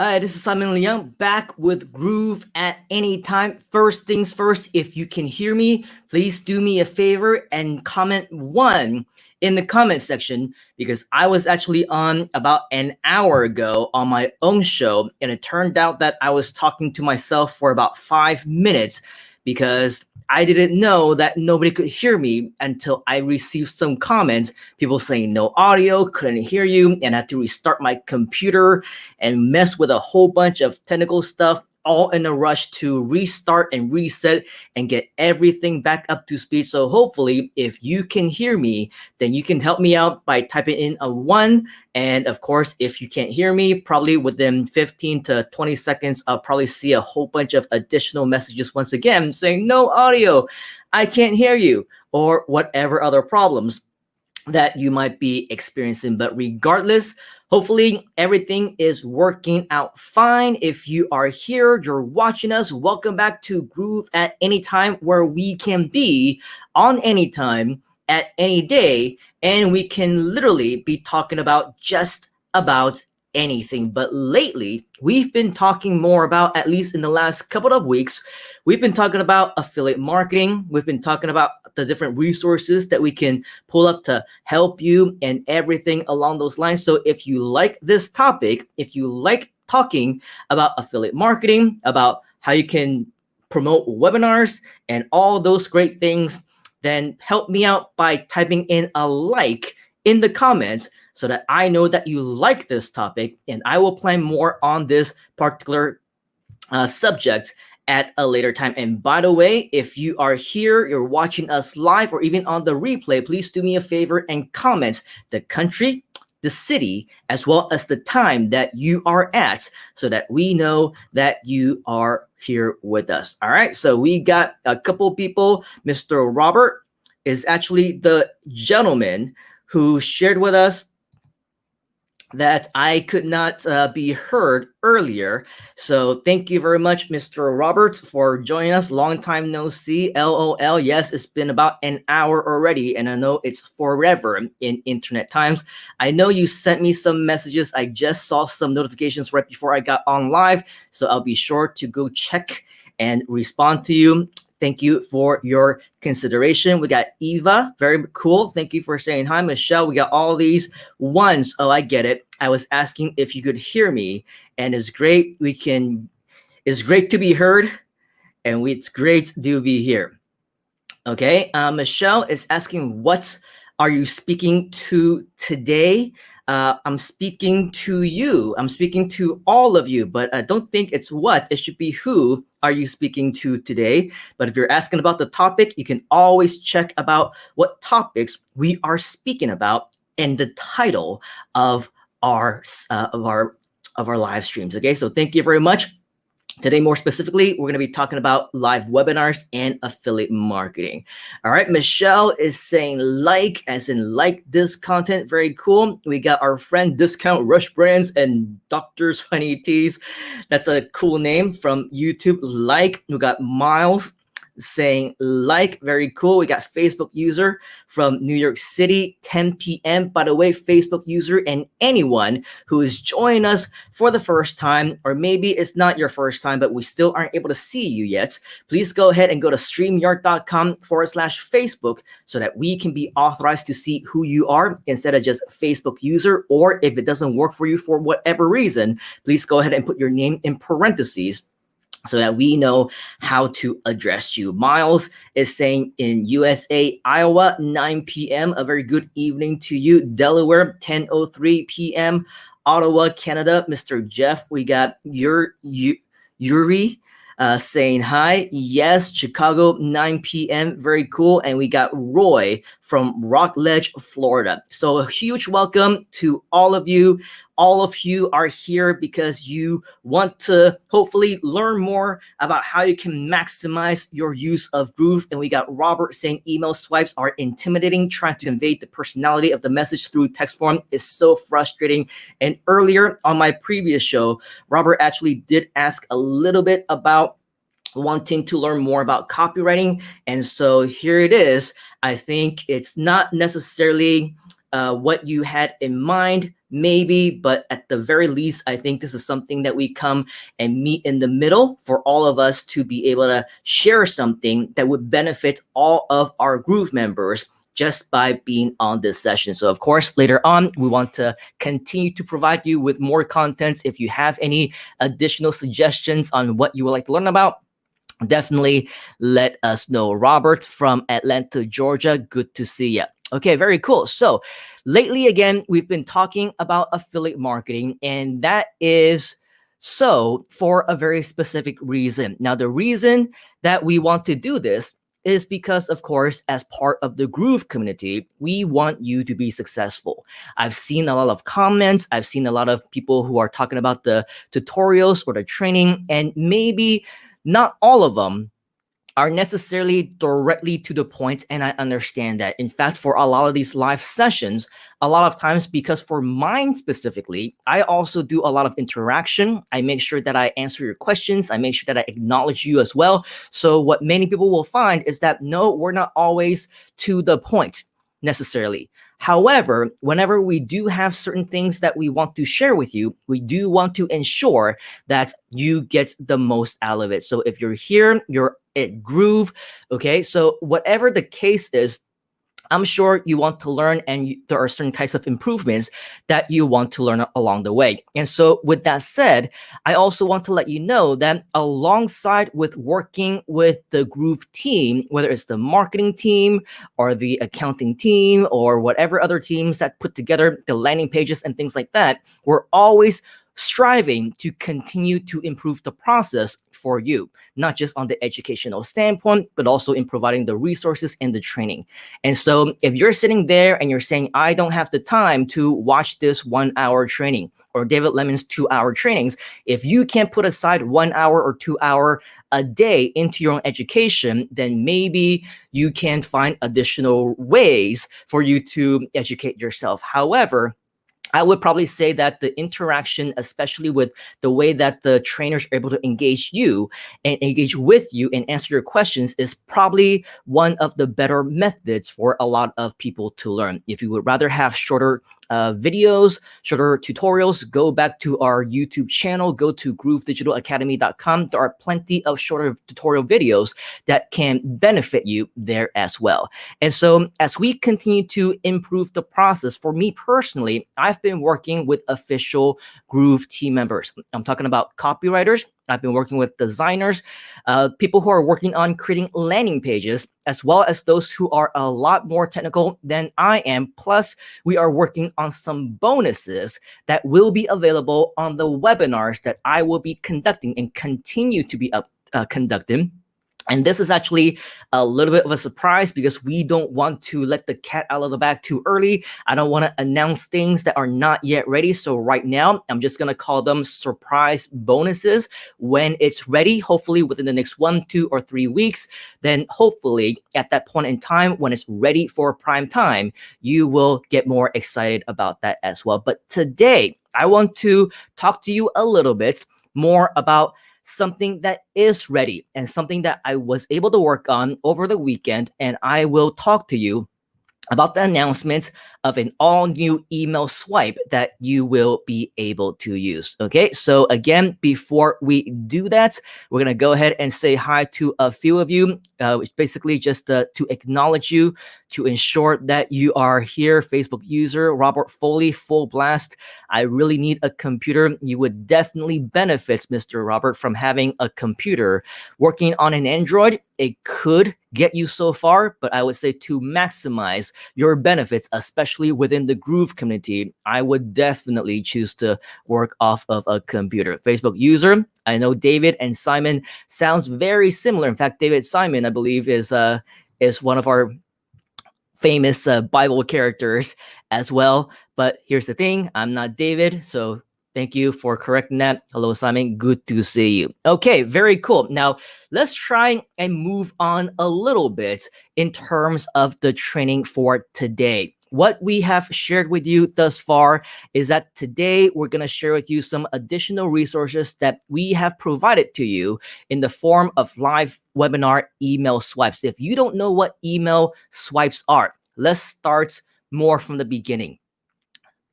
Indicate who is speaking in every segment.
Speaker 1: Hi, this is Simon Liang back with Groove at any time. First things first, if you can hear me, please do me a favor and comment one in the comment section because I was actually on about an hour ago on my own show and it turned out that I was talking to myself for about 5 minutes because I didn't know that nobody could hear me until I received some comments, people saying no audio, couldn't hear you, and I had to restart my computer and mess with a whole bunch of technical stuff, all in a rush to restart and reset and get everything back up to speed. So hopefully, if you can hear me, then you can help me out by typing in a 1. And of course, if you can't hear me, probably within 15 to 20 seconds, I'll probably see a whole bunch of additional messages once again saying no audio, I can't hear you, or whatever other problems that you might be experiencing. But regardless, hopefully everything is working out fine. If you are here, you're watching us, welcome back to Groove at Any Time, where we can be on any time at any day, and we can literally be talking about just about anything. But lately, we've been talking more about, at least in the last couple of weeks, we've been talking about affiliate marketing. We've been talking about the different resources that we can pull up to help you and everything along those lines. So if you like this topic, if you like talking about affiliate marketing, about how you can promote webinars and all those great things, then help me out by typing in a like in the comments so that I know that you like this topic, and I will plan more on this particular subject at a later time. And by the way, if you are here, you're watching us live or even on the replay, please do me a favor and comment the country, the city, as well as the time that you are at so that we know that you are here with us. All right, so we got a couple people. Mr. Robert is actually the gentleman who shared with us that I could not be heard earlier. So thank you very much, Mr. Robert, for joining us. Long time no see. LOL. Yes, it's been about an hour already, and I know it's forever in internet times. I know you sent me some messages. I just saw some notifications right before I got on live, so I'll be sure to go check and respond to you. Thank you for your consideration. We got Eva, very cool. Thank you for saying hi. Michelle, we got all these ones. Oh, I get it. I was asking if you could hear me, and it's great. It's great to be heard, and it's great to be here. Okay, Michelle is asking, what are you speaking to today? I'm speaking to you. I'm speaking to all of you, but I don't think it's what. It should be who are you speaking to today. But if you're asking about the topic, you can always check about what topics we are speaking about and the title of our live streams. Okay, so thank you very much. Today, more specifically, we're going to be talking about live webinars and affiliate marketing. All right, Michelle is saying like, as in like this content. Very cool. We got our friend Discount Rush Brands and Dr. Sweaty Teas. That's a cool name from YouTube. Like, we got Miles saying like, very cool. We got Facebook user from New York City, 10 p.m. By the way, Facebook user and anyone who is joining us for the first time, or maybe it's not your first time, but we still aren't able to see you yet, please go ahead and go to streamyard.com/Facebook so that we can be authorized to see who you are instead of just Facebook user. Or if it doesn't work for you for whatever reason, please go ahead and put your name in parentheses so that we know how to address you. Miles is saying in USA, Iowa, 9 p.m. A very good evening to you. Delaware, 10:03 p.m. Ottawa, Canada. Mr. Jeff, we got Yuri saying hi. Yes, Chicago, 9 p.m. Very cool. And we got Roy from Rockledge, Florida. So a huge welcome to all of you. All of you are here because you want to hopefully learn more about how you can maximize your use of Groove. And we got Robert saying email swipes are intimidating. Trying to convey the personality of the message through text form is so frustrating. And earlier on my previous show, Robert actually did ask a little bit about wanting to learn more about copywriting. And so here it is. I think it's not necessarily what you had in mind, maybe, but at the very least, I think this is something that we come and meet in the middle for all of us to be able to share something that would benefit all of our Groove members just by being on this session. So of course, later on, we want to continue to provide you with more content. If you have any additional suggestions on what you would like to learn about, definitely let us know. Robert from Atlanta, Georgia, good to see you. Okay, very cool. So lately, again, we've been talking about affiliate marketing, and that is so for a very specific reason. Now, the reason that we want to do this is because, of course, as part of the Groove community, we want you to be successful. I've seen a lot of comments. I've seen a lot of people who are talking about the tutorials or the training, and maybe not all of them are necessarily directly to the point, and I understand that. In fact, for a lot of these live sessions, a lot of times, because for mine specifically, I also do a lot of interaction. I make sure that I answer your questions. I make sure that I acknowledge you as well. So what many people will find is that, no, we're not always to the point necessarily. However, whenever we do have certain things that we want to share with you, we do want to ensure that you get the most out of it. So if you're here, you're at Groove, okay? So whatever the case is, I'm sure you want to learn, and there are certain types of improvements that you want to learn along the way. And so with that said, I also want to let you know that alongside with working with the Groove team, whether it's the marketing team or the accounting team or whatever other teams that put together the landing pages and things like that, we're always striving to continue to improve the process for you, not just on the educational standpoint, but also in providing the resources and the training. And so if you're sitting there and you're saying, I don't have the time to watch this 1 hour training or David Lemon's 2 hour trainings, if you can't put aside 1 hour or 2 hour a day into your own education, then maybe you can find additional ways for you to educate yourself. However, I would probably say that the interaction, especially with the way that the trainers are able to engage you and engage with you and answer your questions, is probably one of the better methods for a lot of people to learn. If you would rather have shorter videos, shorter tutorials, go back to our YouTube channel, go to groovedigitalacademy.com. There are plenty of shorter tutorial videos that can benefit you there as well. And so as we continue to improve the process, for me personally, I've been working with official Groove team members. I'm talking about copywriters. I've been working with designers, people who are working on creating landing pages, as well as those who are a lot more technical than I am. Plus, we are working on some bonuses that will be available on the webinars that I will be conducting and continue to be conducting. And this is actually a little bit of a surprise because we don't want to let the cat out of the bag too early. I don't want to announce things that are not yet ready. So right now, I'm just going to call them surprise bonuses. When it's ready, hopefully within the next 1, 2, or 3 weeks, then hopefully at that point in time, when it's ready for prime time, you will get more excited about that as well. But today, I want to talk to you a little bit more about something that is ready and something that I was able to work on over the weekend. And I will talk to you about the announcement of an all-new email swipe that you will be able to use. Okay, so again, before we do that, we're gonna go ahead and say hi to a few of you, which basically just to acknowledge you, to ensure that you are here. Facebook user Robert Foley, full blast. I really need a computer. You would definitely benefit, Mr. Robert, from having a computer. Working on an Android, it could get you so far, but I would say to maximize your benefits, especially within the Groove community, I would definitely choose to work off of a computer. Facebook user, I know David and Simon sounds very similar. In fact, David Simon, I believe, is one of our famous Bible characters as well. But here's the thing, I'm not David, so thank you for correcting that. Hello, Simon. Good to see you. Okay, very cool. Now, let's try and move on a little bit in terms of the training for today. What we have shared with you thus far is that today we're going to share with you some additional resources that we have provided to you in the form of live webinar email swipes. If you don't know what email swipes are, let's start more from the beginning.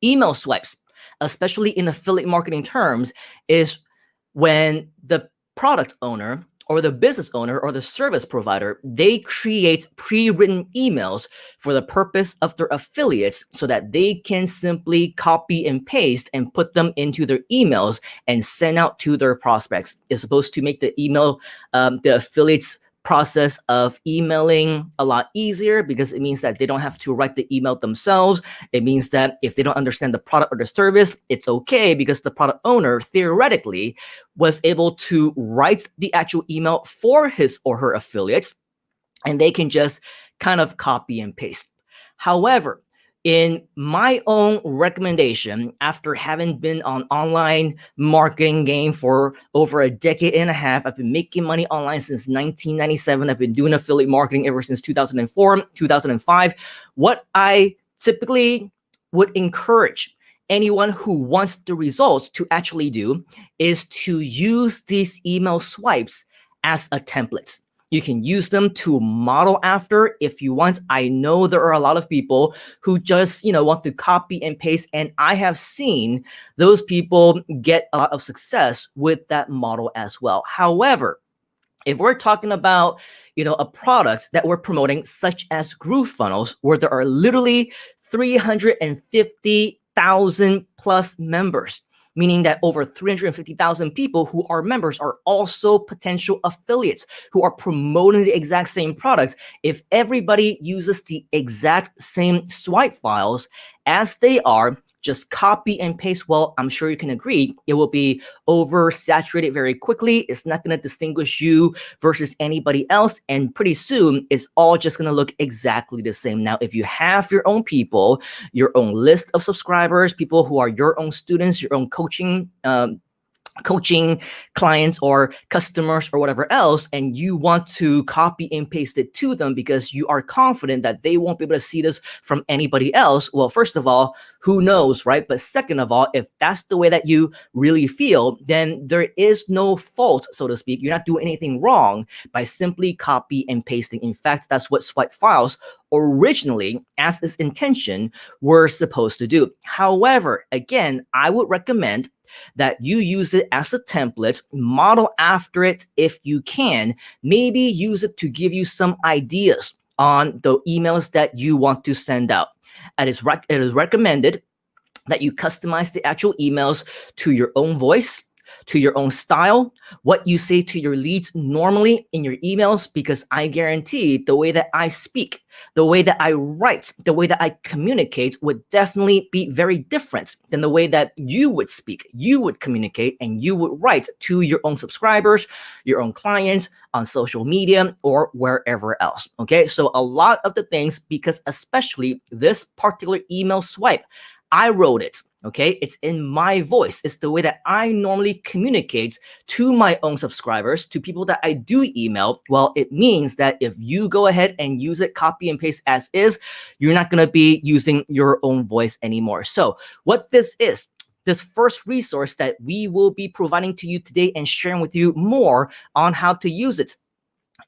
Speaker 1: Email swipes especially in affiliate marketing terms, is when the product owner or the business owner or the service provider, they create pre-written emails for the purpose of their affiliates so that they can simply copy and paste and put them into their emails and send out to their prospects. It's supposed to make the email, the affiliates process of emailing a lot easier, because it means that they don't have to write the email themselves. It means that if they don't understand the product or the service, it's okay, because the product owner theoretically was able to write the actual email for his or her affiliates, and they can just kind of copy and paste. However, in my own recommendation, after having been on online marketing game for over a decade and a half, I've been making money online since 1997. I've been doing affiliate marketing ever since 2004, 2005. What I typically would encourage anyone who wants the results to actually do is to use these email swipes as a template. You can use them to model after if you want. I know there are a lot of people who just, want to copy and paste, and I have seen those people get a lot of success with that model as well. However, if we're talking about, a product that we're promoting, such as Groove Funnels, where there are literally 350,000 plus members, meaning that over 350,000 people who are members are also potential affiliates who are promoting the exact same products. If everybody uses the exact same swipe files as they are, just copy and paste, well, I'm sure you can agree, it will be oversaturated very quickly. It's not going to distinguish you versus anybody else. And pretty soon, it's all just going to look exactly the same. Now, if you have your own people, your own list of subscribers, people who are your own students, your own coaching clients or customers or whatever else, and you want to copy and paste it to them because you are confident that they won't be able to see this from anybody else, well, first of all, who knows, right? But second of all, if that's the way that you really feel, then there is no fault, so to speak. You're not doing anything wrong by simply copy and pasting. In fact, that's what swipe files originally, as its intention, were supposed to do. However, again, I would recommend that you use it as a template, model after it if you can, maybe use it to give you some ideas on the emails that you want to send out. It is recommended that you customize the actual emails to your own voice, to your own style, what you say to your leads normally in your emails, because I guarantee the way that I speak, the way that I write, the way that I communicate would definitely be very different than the way that you would speak, you would communicate, and you would write to your own subscribers, your own clients on social media or wherever else. Okay, so a lot of the things, because especially this particular email swipe, I wrote it. Okay, it's in my voice. It's the way that I normally communicate to my own subscribers, to people that I do email. Well, it means that if you go ahead and use it, copy and paste as is, you're not going to be using your own voice anymore. So what this is, this first resource that we will be providing to you today and sharing with you more on how to use it,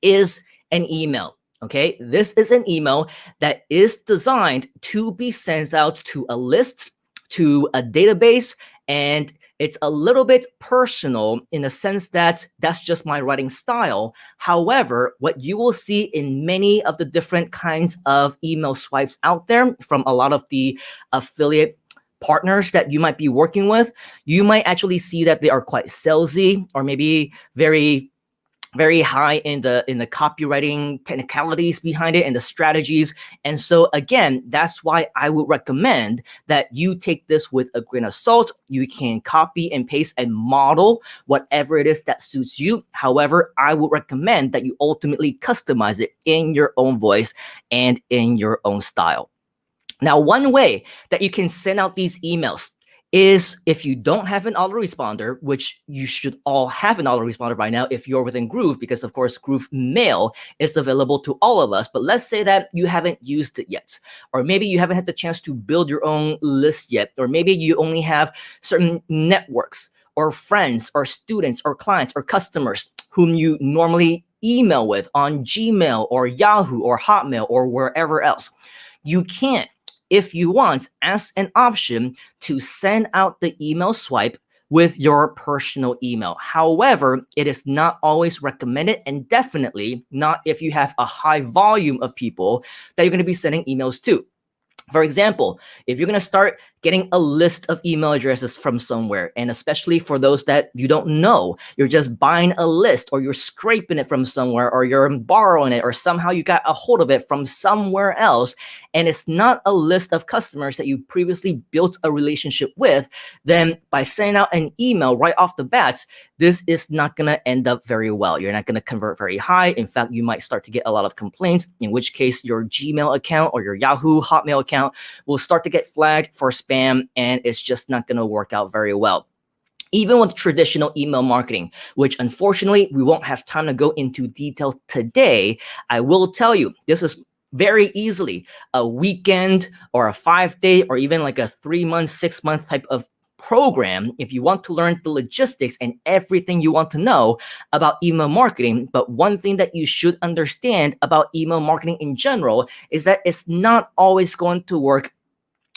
Speaker 1: is an email. Okay, this is an email that is designed to be sent out to a list, to a database, and it's a little bit personal in the sense that that's just my writing style. However, what you will see in many of the different kinds of email swipes out there from a lot of the affiliate partners that you might be working with, you might actually see that they are quite salesy, or maybe very high in the copywriting technicalities behind it and the strategies. And so again, that's why I would recommend that you take this with a grain of salt. You can copy and paste and model whatever it is that suits you. However, I would recommend that you ultimately customize it in your own voice and in your own style. Now, one way that you can send out these emails is if you don't have an autoresponder, which you should all have an autoresponder by now if you're within Groove, because of course Groove Mail is available to all of us. But let's say that you haven't used it yet, or maybe you haven't had the chance to build your own list yet, or maybe you only have certain networks or friends or students or clients or customers whom you normally email with on Gmail or Yahoo or Hotmail or wherever else. You can't if you want, as an option to send out the email swipe with your personal email. However, it is not always recommended, and definitely not if you have a high volume of people that you're going to be sending emails to. For example, if you're going to start getting a list of email addresses from somewhere, and especially for those that you don't know, you're just buying a list, or you're scraping it from somewhere, or you're borrowing it, or somehow you got a hold of it from somewhere else, and it's not a list of customers that you previously built a relationship with, then by sending out an email right off the bat, this is not going to end up very well. You're not going to convert very high. In fact, you might start to get a lot of complaints, in which case your Gmail account or your Yahoo Hotmail account will start to get flagged for spam, and it's just not going to work out very well. Even with traditional email marketing, which unfortunately we won't have time to go into detail today, I will tell you this is very easily a weekend or a 5-day or even like a 3-month, 6-month type of program if you want to learn the logistics and everything you want to know about email marketing. But one thing that you should understand about email marketing in general is that it's not always going to work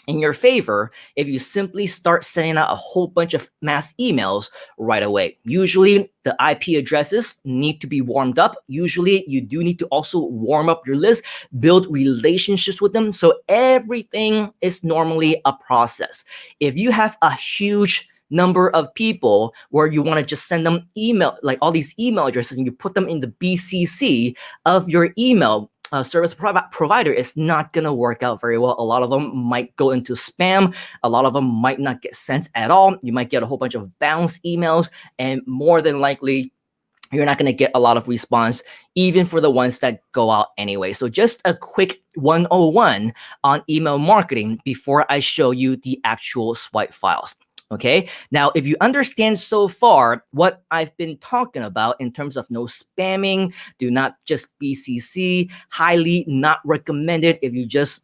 Speaker 1: in your favor if you simply start sending out a whole bunch of mass emails right away. Usually the IP addresses need to be warmed up. Usually you do need to also warm up your list, build relationships with them. So everything is normally a process. If you have a huge number of people where you want to just send them email, like all these email addresses, and you put them in the BCC of your email service provider, is not going to work out very well. A lot of them might go into spam. A lot of them might not get sent at all. You might get a whole bunch of bounce emails, and more than likely, you're not going to get a lot of response, even for the ones that go out anyway. So just a quick 101 on email marketing before I show you the actual swipe files. Okay, now if you understand so far what I've been talking about in terms of no spamming, do not just BCC, highly not recommended if you just,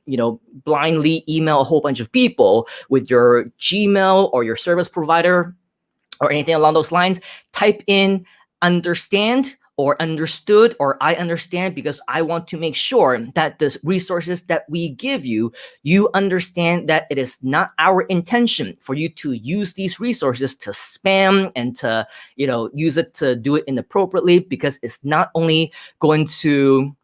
Speaker 1: blindly email a whole bunch of people with your Gmail or your service provider or anything along those lines, type in understand or understood or I understand, because I want to make sure that the resources that we give you, you understand that it is not our intention for you to use these resources to spam and to, use it to do it inappropriately, because it's not only going to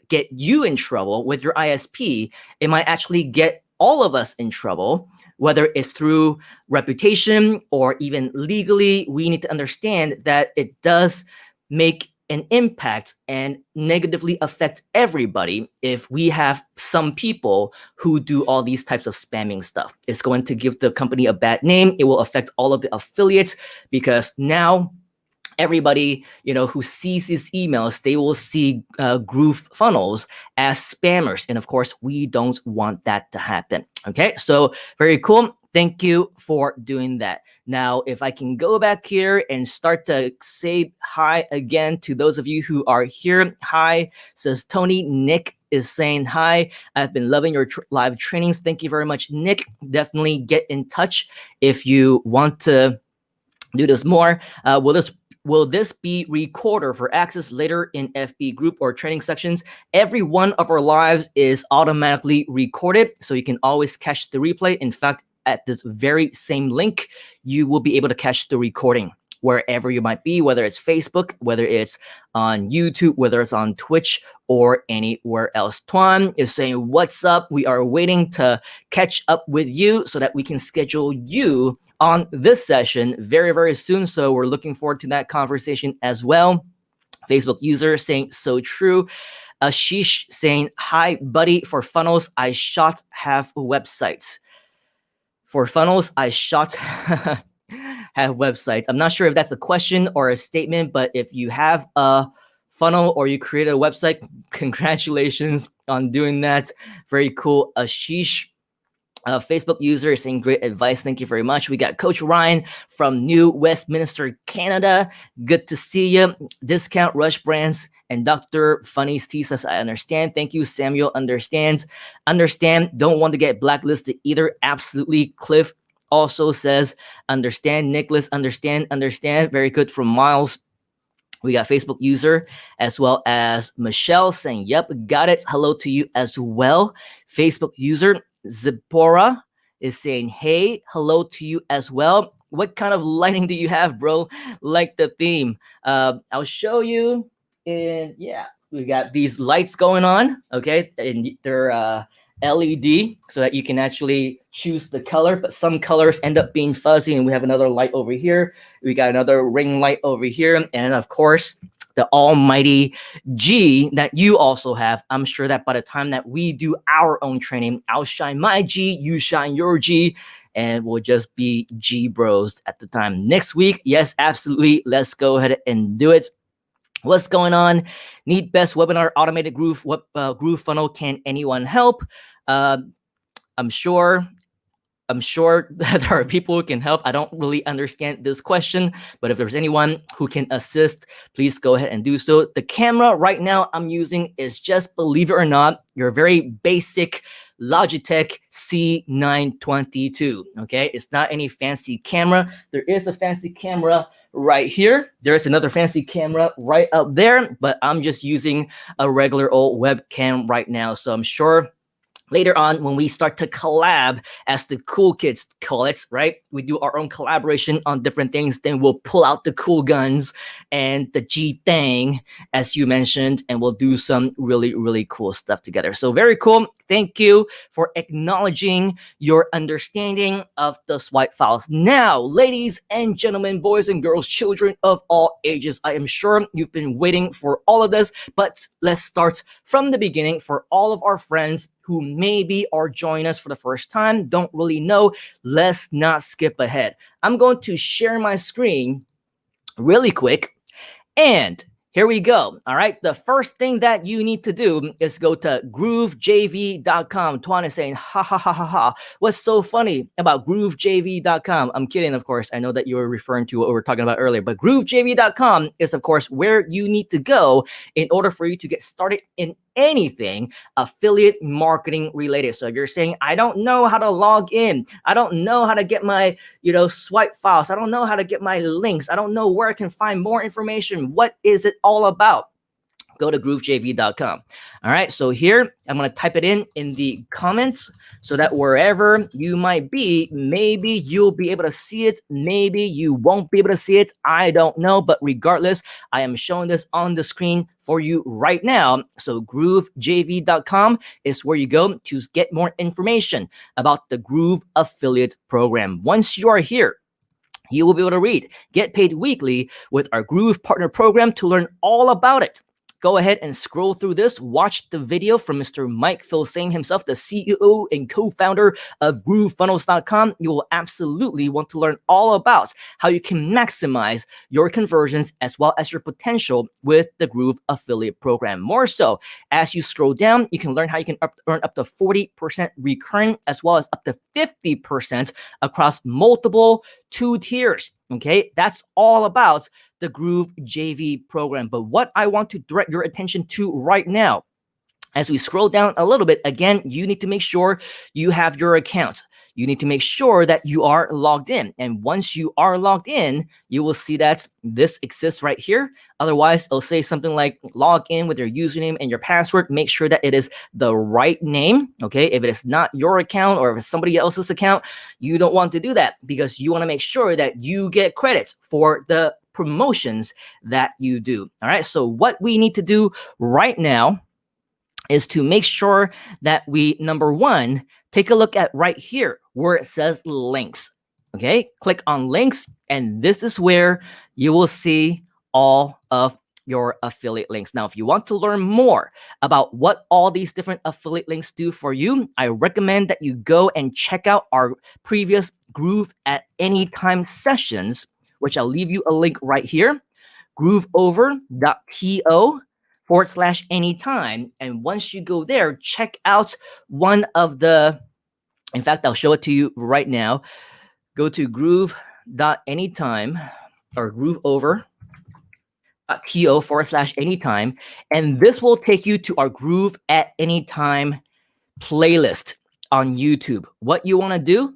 Speaker 1: get you in trouble with your ISP, it might actually get all of us in trouble, whether it's through reputation or even legally. We need to understand that it does make an impact and negatively affect everybody if we have some people who do all these types of spamming stuff. It's going to give the company a bad name. It will affect all of the affiliates, because now everybody, who sees these emails, they will see Groove Funnels as spammers. And of course, we don't want that to happen. Okay, so very cool. Thank you for doing that. Now, if I can go back here and start to say hi again to those of you who are here. Hi, says Tony. Nick is saying hi. I've been loving your live trainings. Thank you very much, Nick. Definitely get in touch if you want to do this more. Will this be recorded for access later in FB group or training sections? Every one of our lives is automatically recorded, so you can always catch the replay. In fact, at this very same link, you will be able to catch the recording wherever you might be, whether it's Facebook, whether it's on YouTube, whether it's on Twitch, or anywhere else. Tuan is saying, what's up? We are waiting to catch up with you so that we can schedule you on this session very, very soon. So we're looking forward to that conversation as well. Facebook user saying, so true. Ashish saying, hi, buddy. For funnels, I shot have websites. For funnels, I shot have websites. I'm not sure if that's a question or a statement, but if you have a funnel or you create a website, congratulations on doing that. Very cool. Ashish, Facebook user, is saying great advice. Thank you very much. We got Coach Ryan from New Westminster, Canada. Good to see you. Discount Rush Brands and Dr. Funny's T says, I understand. Thank you, Samuel. Understands. Understand. Don't want to get blacklisted either. Absolutely. Cliff also says, understand. Nicholas, understand. Very good from Miles. We got Facebook user as well as Michelle saying, yep, got it. Hello to you as well. Facebook user. Zipporah is saying, hey, hello to you as well. What kind of lighting do you have, bro? Like the theme. I'll show you. And yeah, we got these lights going on. Okay, and they're LED, so that you can actually choose the color. But some colors end up being fuzzy, and we have another light over here. We got another ring light over here, and of course, the almighty G that you also have. I'm sure that by the time that we do our own training, I'll shine my G, you shine your G, and we'll just be G bros at the time. Next week, yes, absolutely. Let's go ahead and do it. What's going on? Need best webinar automated Groove Groove funnel. Can anyone help? I'm sure that there are people who can help. I don't really understand this question, but if there's anyone who can assist, please go ahead and do so. The camera right now I'm using is just, believe it or not, your very basic Logitech C922. Okay, it's not any fancy camera. There is a fancy camera right here. There's another fancy camera right up there, but I'm just using a regular old webcam right now. So I'm sure later on, when we start to collab, as the cool kids call it, right? We do our own collaboration on different things. Then we'll pull out the cool guns and the G thing, as you mentioned, and we'll do some really, really cool stuff together. So very cool. Thank you for acknowledging your understanding of the swipe files. Now, ladies and gentlemen, boys and girls, children of all ages, I am sure you've been waiting for all of this, but let's start from the beginning for all of our friends who maybe are joining us for the first time, don't really know. Let's not skip ahead. I'm going to share my screen really quick, and here we go. All right. The first thing that you need to do is go to groovejv.com. Tuan is saying, ha, ha, ha, ha, ha. What's so funny about groovejv.com? I'm kidding, of course. I know that you were referring to what we were talking about earlier, but groovejv.com is, of course, where you need to go in order for you to get started in anything affiliate marketing related. So if you're saying, I don't know how to log in, I don't know how to get my, swipe files, I don't know how to get my links, I don't know where I can find more information, what is it all about? Go to groovejv.com. All right, so here I'm going to type it in the comments so that wherever you might be, maybe you'll be able to see it, maybe you won't be able to see it. I don't know, but regardless, I am showing this on the screen for you right now. So groovejv.com is where you go to get more information about the Groove Affiliate Program. Once you are here, you will be able to read Get Paid Weekly with our Groove Partner Program to learn all about it. Go ahead and scroll through this. Watch the video from Mr. Mike Filsaime himself, the CEO and co-founder of GrooveFunnels.com. You will absolutely want to learn all about how you can maximize your conversions as well as your potential with the Groove Affiliate Program. More so, as you scroll down, you can learn how you can earn up to 40% recurring as well as up to 50% across multiple 2 tiers. Okay, that's all about the Groove JV program. But what I want to direct your attention to right now, as we scroll down a little bit, again, you need to make sure you have your account. You need to make sure that you are logged in. And once you are logged in, you will see that this exists right here. Otherwise, it'll say something like log in with your username and your password. Make sure that it is the right name. Okay. If it is not your account or if it's somebody else's account, you don't want to do that because you want to make sure that you get credits for the promotions that you do. All right. So what we need to do right now is to make sure that we, number one, take a look at right here where it says links. Okay, click on links, and this is where you will see all of your affiliate links. Now, if you want to learn more about what all these different affiliate links do for you, I recommend that you go and check out our previous Groove at Anytime sessions, which I'll leave you a link right here, grooveover.to/anytime. And once you go there, check out one of the, in fact, I'll show it to you right now. Go to groove.anytime or grooveover.to/anytime. And this will take you to our Groove at Anytime playlist on YouTube. What you want to do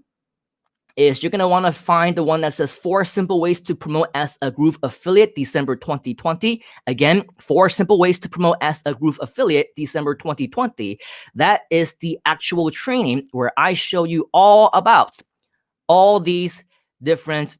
Speaker 1: is you're going to want to find the one that says 4 simple ways to promote as a Groove affiliate, December 2020. Again, 4 simple ways to promote as a Groove affiliate, December 2020. That is the actual training where I show you all about all these different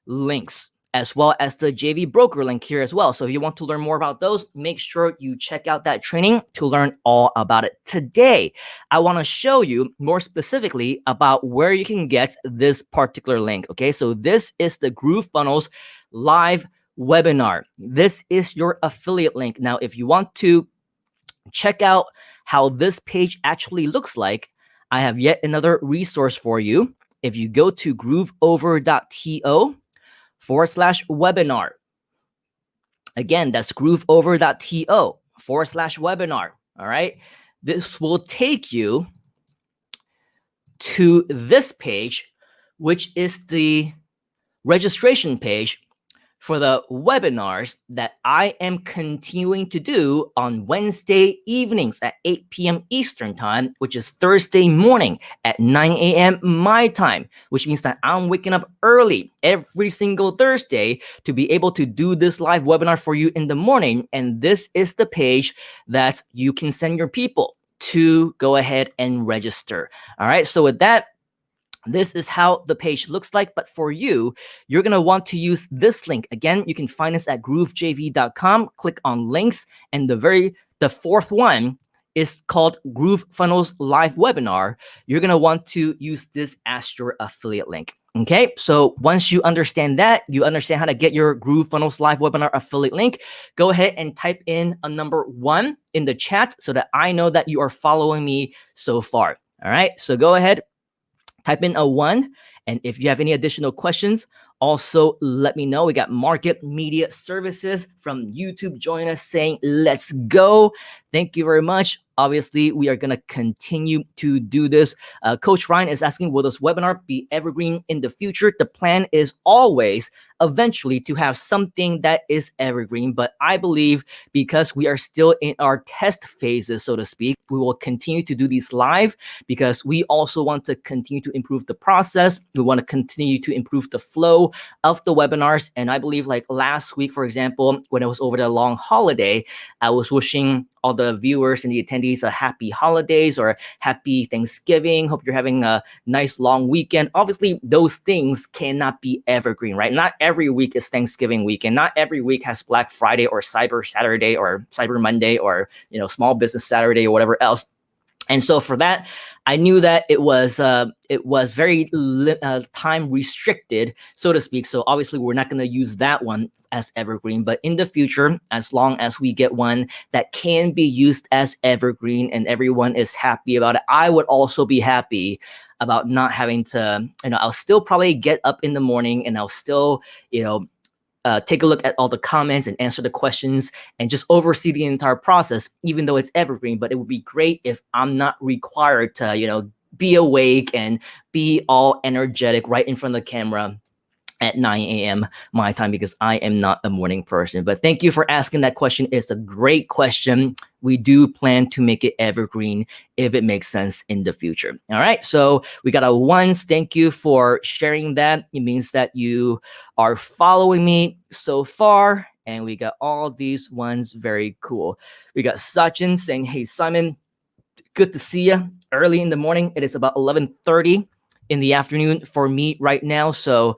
Speaker 1: links, as well as the JV broker link here as well. So if you want to learn more about those, make sure you check out that training to learn all about it. Today, I want to show you more specifically about where you can get this particular link. Okay, so this is the GrooveFunnels live webinar. This is your affiliate link. Now, if you want to check out how this page actually looks like, I have yet another resource for you. If you go to grooveover.to/webinar. Again, that's grooveover.to/webinar. All right. This will take you to this page, which is the registration page for the webinars that I am continuing to do on Wednesday evenings at 8 p.m. Eastern time, which is Thursday morning at 9 a.m. my time, which means that I'm waking up early every single Thursday to be able to do this live webinar for you in the morning. And this is the page that you can send your people to go ahead and register. All right. So with that, this is how the page looks like, but for you, you're going to want to use this link. Again, you can find us at groovejv.com. Click on links, and the fourth one is called GrooveFunnels Live Webinar. You're going to want to use this as your affiliate link. Okay, so once you understand that, you understand how to get your GrooveFunnels Live Webinar affiliate link, go ahead and type in a number 1 in the chat so that I know that you are following me so far. All right, so go ahead. Type in a 1, and if you have any additional questions, also let me know. We got Market Media Services from YouTube join us saying, let's go. Thank you very much. Obviously, we are going to continue to do this. Coach Ryan is asking, will this webinar be evergreen in the future? The plan is always eventually to have something that is evergreen. But I believe because we are still in our test phases, so to speak, we will continue to do these live because we also want to continue to improve the process. We want to continue to improve the flow of the webinars. And I believe like last week, for example, when I was over the long holiday, I was wishing all the viewers and the attendees a happy holidays or happy Thanksgiving. Hope you're having a nice long weekend. Obviously, those things cannot be evergreen, right? Not every week is Thanksgiving weekend. Not every week has Black Friday or Cyber Saturday or Cyber Monday or, Small Business Saturday or whatever else. And so for that, I knew that it was very time restricted, so to speak. So obviously, we're not going to use that one as evergreen. But in the future, as long as we get one that can be used as evergreen and everyone is happy about it, I would also be happy about not having to, I'll still probably get up in the morning and I'll still, take a look at all the comments and answer the questions and just oversee the entire process, even though it's evergreen. But it would be great if I'm not required to, be awake and be all energetic right in front of the camera at 9 a.m. my time, because I am not a morning person. But thank you for asking that question. It's a great question. We do plan to make it evergreen if it makes sense in the future. All right. So we got a 1s. Thank you for sharing that. It means that you are following me so far. And we got all these 1s. Very cool. We got Sachin saying, hey, Simon, good to see you early in the morning. It is about 11:30 in the afternoon for me right now. So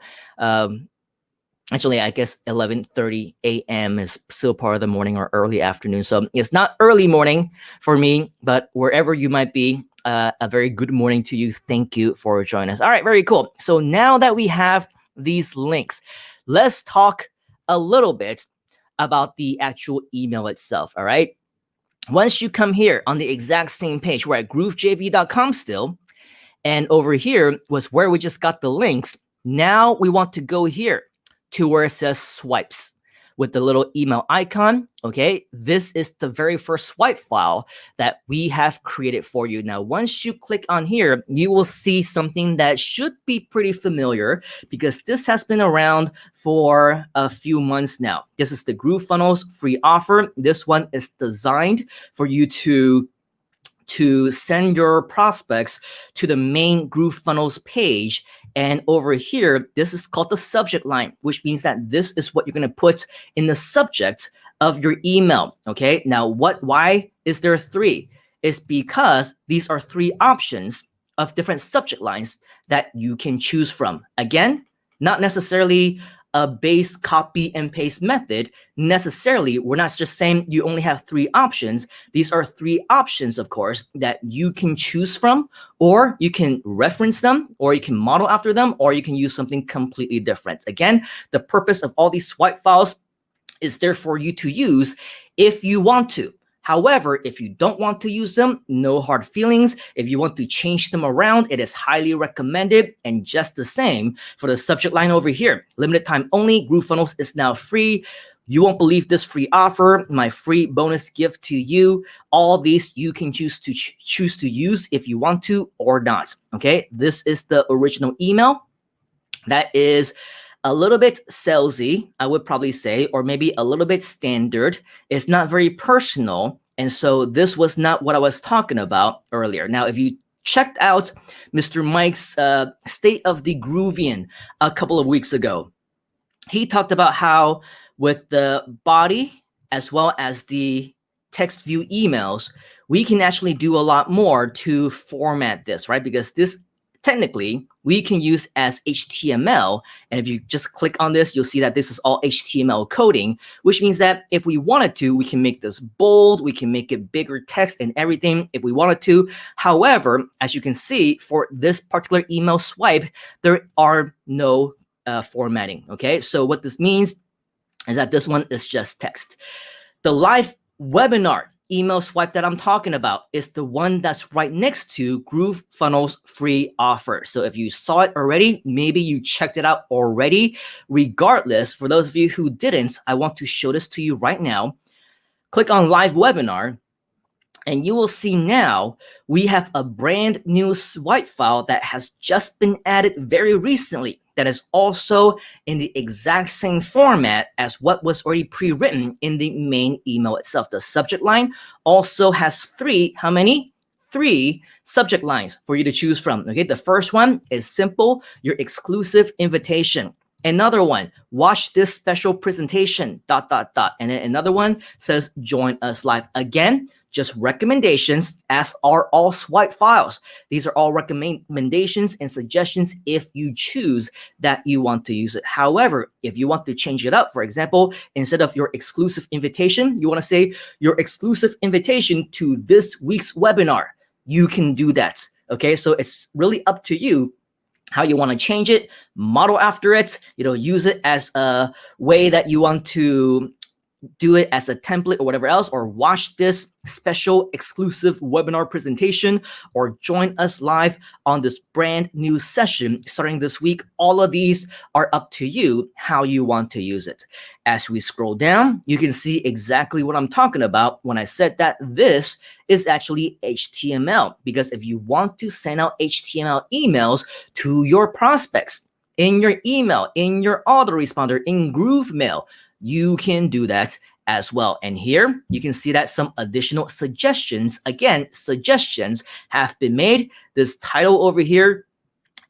Speaker 1: actually, I guess 11:30 a.m. is still part of the morning or early afternoon. So it's not early morning for me, but wherever you might be, a very good morning to you. Thank you for joining us. All right, very cool. So now that we have these links, let's talk a little bit about the actual email itself. All right. Once you come here on the exact same page, we're at groovejv.com still. And over here was where we just got the links. Now we want to go here to where it says swipes with the little email icon. Okay, this is the very first swipe file that we have created for you. Now, once you click on here, you will see something that should be pretty familiar because this has been around for a few months now. This is the GrooveFunnels free offer. This one is designed for you to to send your prospects to the main GrooveFunnels page. And over here, this is called the subject line, which means that this is what you're going to put in the subject of your email. Okay. Now, why is there 3? It's because these are 3 options of different subject lines that you can choose from. Again, not necessarily a base copy and paste method necessarily. We're not just saying you only have 3 options. These are 3 options, of course, that you can choose from, or you can reference them, or you can model after them, or you can use something completely different. Again, the purpose of all these swipe files is there for you to use if you want to. However, if you don't want to use them, no hard feelings. If you want to change them around, it is highly recommended. And just the same for the subject line over here, limited time only, GrooveFunnels is now free. You won't believe this free offer, my free bonus gift to you. All these you can choose to use if you want to or not. Okay, this is the original email. That is a little bit salesy, I would probably say, or maybe a little bit standard. It's not very personal. And so this was not what I was talking about earlier. Now, if you checked out Mr. Mike's State of the Groovian a couple of weeks ago, he talked about how with the body as well as the text view emails, we can actually do a lot more to format this, right? Because this technically we can use as HTML. And if you just click on this, you'll see that this is all HTML coding, which means that if we wanted to, we can make this bold, we can make it bigger text and everything if we wanted to. However, as you can see, for this particular email swipe, there are no formatting. Okay, so what this means is that this one is just text. The live webinar email swipe that I'm talking about is the one that's right next to GrooveFunnels free offer. So if you saw it already, maybe you checked it out already. Regardless, for those of you who didn't, I want to show this to you right now. Click on live webinar, and you will see now we have a brand new swipe file that has just been added very recently. That is also in the exact same format as what was already pre-written in the main email itself. The subject line also has 3, how many? 3 subject lines for you to choose from. Okay, the first one is simple, your exclusive invitation. Another one, watch this special presentation, ... And then another one says, join us live. Again, just recommendations, as are all swipe files. These are all recommendations and suggestions if you choose that you want to use it. However, if you want to change it up, for example, instead of your exclusive invitation, you want to say your exclusive invitation to this week's webinar. You can do that. Okay, so it's really up to you how you want to change it, model after it, use it as a way that you want to do it as a template or whatever else, or watch this special exclusive webinar presentation, or join us live on this brand new session starting this week. All of these are up to you how you want to use it. As we scroll down, you can see exactly what I'm talking about when I said that this is actually HTML, because if you want to send out HTML emails to your prospects in your email, in your autoresponder, in GrooveMail, you can do that as well. And here you can see that some additional suggestions, again, suggestions have been made. This title over here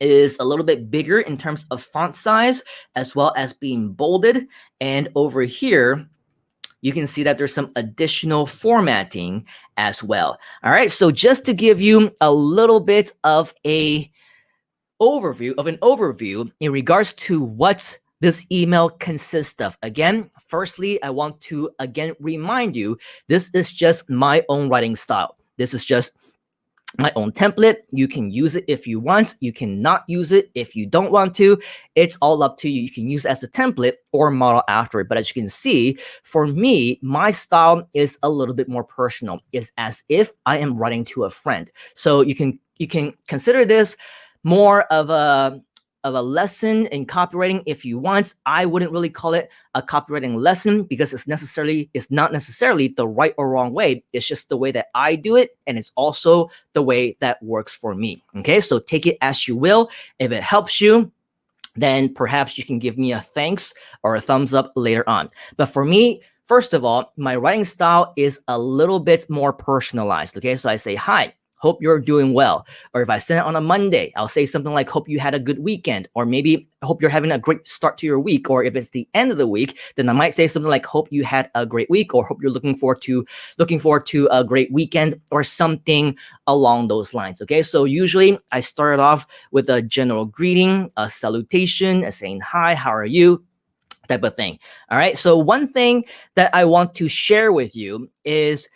Speaker 1: is a little bit bigger in terms of font size, as well as being bolded. And over here, you can see that there's some additional formatting as well. All right, so just to give you a little bit of an overview in regards to what this email consists of. Again, firstly, I want to remind you, this is just my own writing style. This is just my own template. You can use it if you want. You cannot use it if you don't want to. It's all up to you. You can use it as a template or model after it. But as you can see, for me, my style is a little bit more personal. It's as if I am writing to a friend. So you can consider this more of a lesson in copywriting if you want. I wouldn't really call it a copywriting lesson, because it's not necessarily the right or wrong way. It's just the way that I do it, and it's also the way that works for me. Okay, so take it as you will. If it helps you, then perhaps you can give me a thanks or a thumbs up later on. But for me, First of all, my writing style is a little bit more personalized. Okay, so I say, hi, hope you're doing well. Or if I send it on a Monday, I'll say something like, hope you had a good weekend. Or maybe, hope you're having a great start to your week. Or if it's the end of the week, then I might say something like, hope you had a great week, or hope you're looking forward to a great weekend, or something along those lines. Okay, so usually I start off with a general greeting, a salutation, a saying, hi, how are you? Type of thing. All right. So one thing that I want to share with you is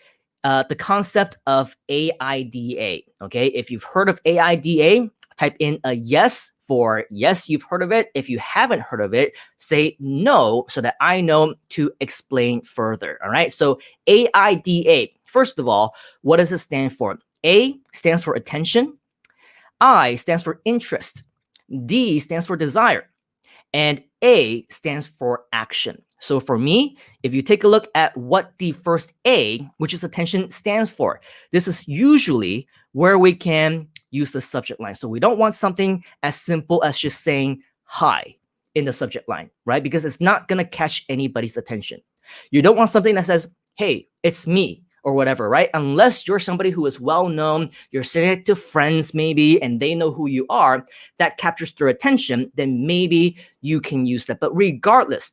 Speaker 1: the concept of AIDA. Okay. If you've heard of AIDA, type in a yes for yes, you've heard of it. If you haven't heard of it, say no so that I know to explain further. All right. So AIDA, first of all, what does it stand for? A stands for attention. I stands for interest. D stands for desire. And A stands for action. So for me, if you take a look at what the first A, which is attention, stands for, this is usually where we can use the subject line. So we don't want something as simple as just saying hi in the subject line, right? Because it's not going to catch anybody's attention. You don't want something that says, hey, it's me, or whatever, right? Unless you're somebody who is well known, you're sending it to friends maybe, and they know who you are, that captures their attention, then maybe you can use that. But regardless,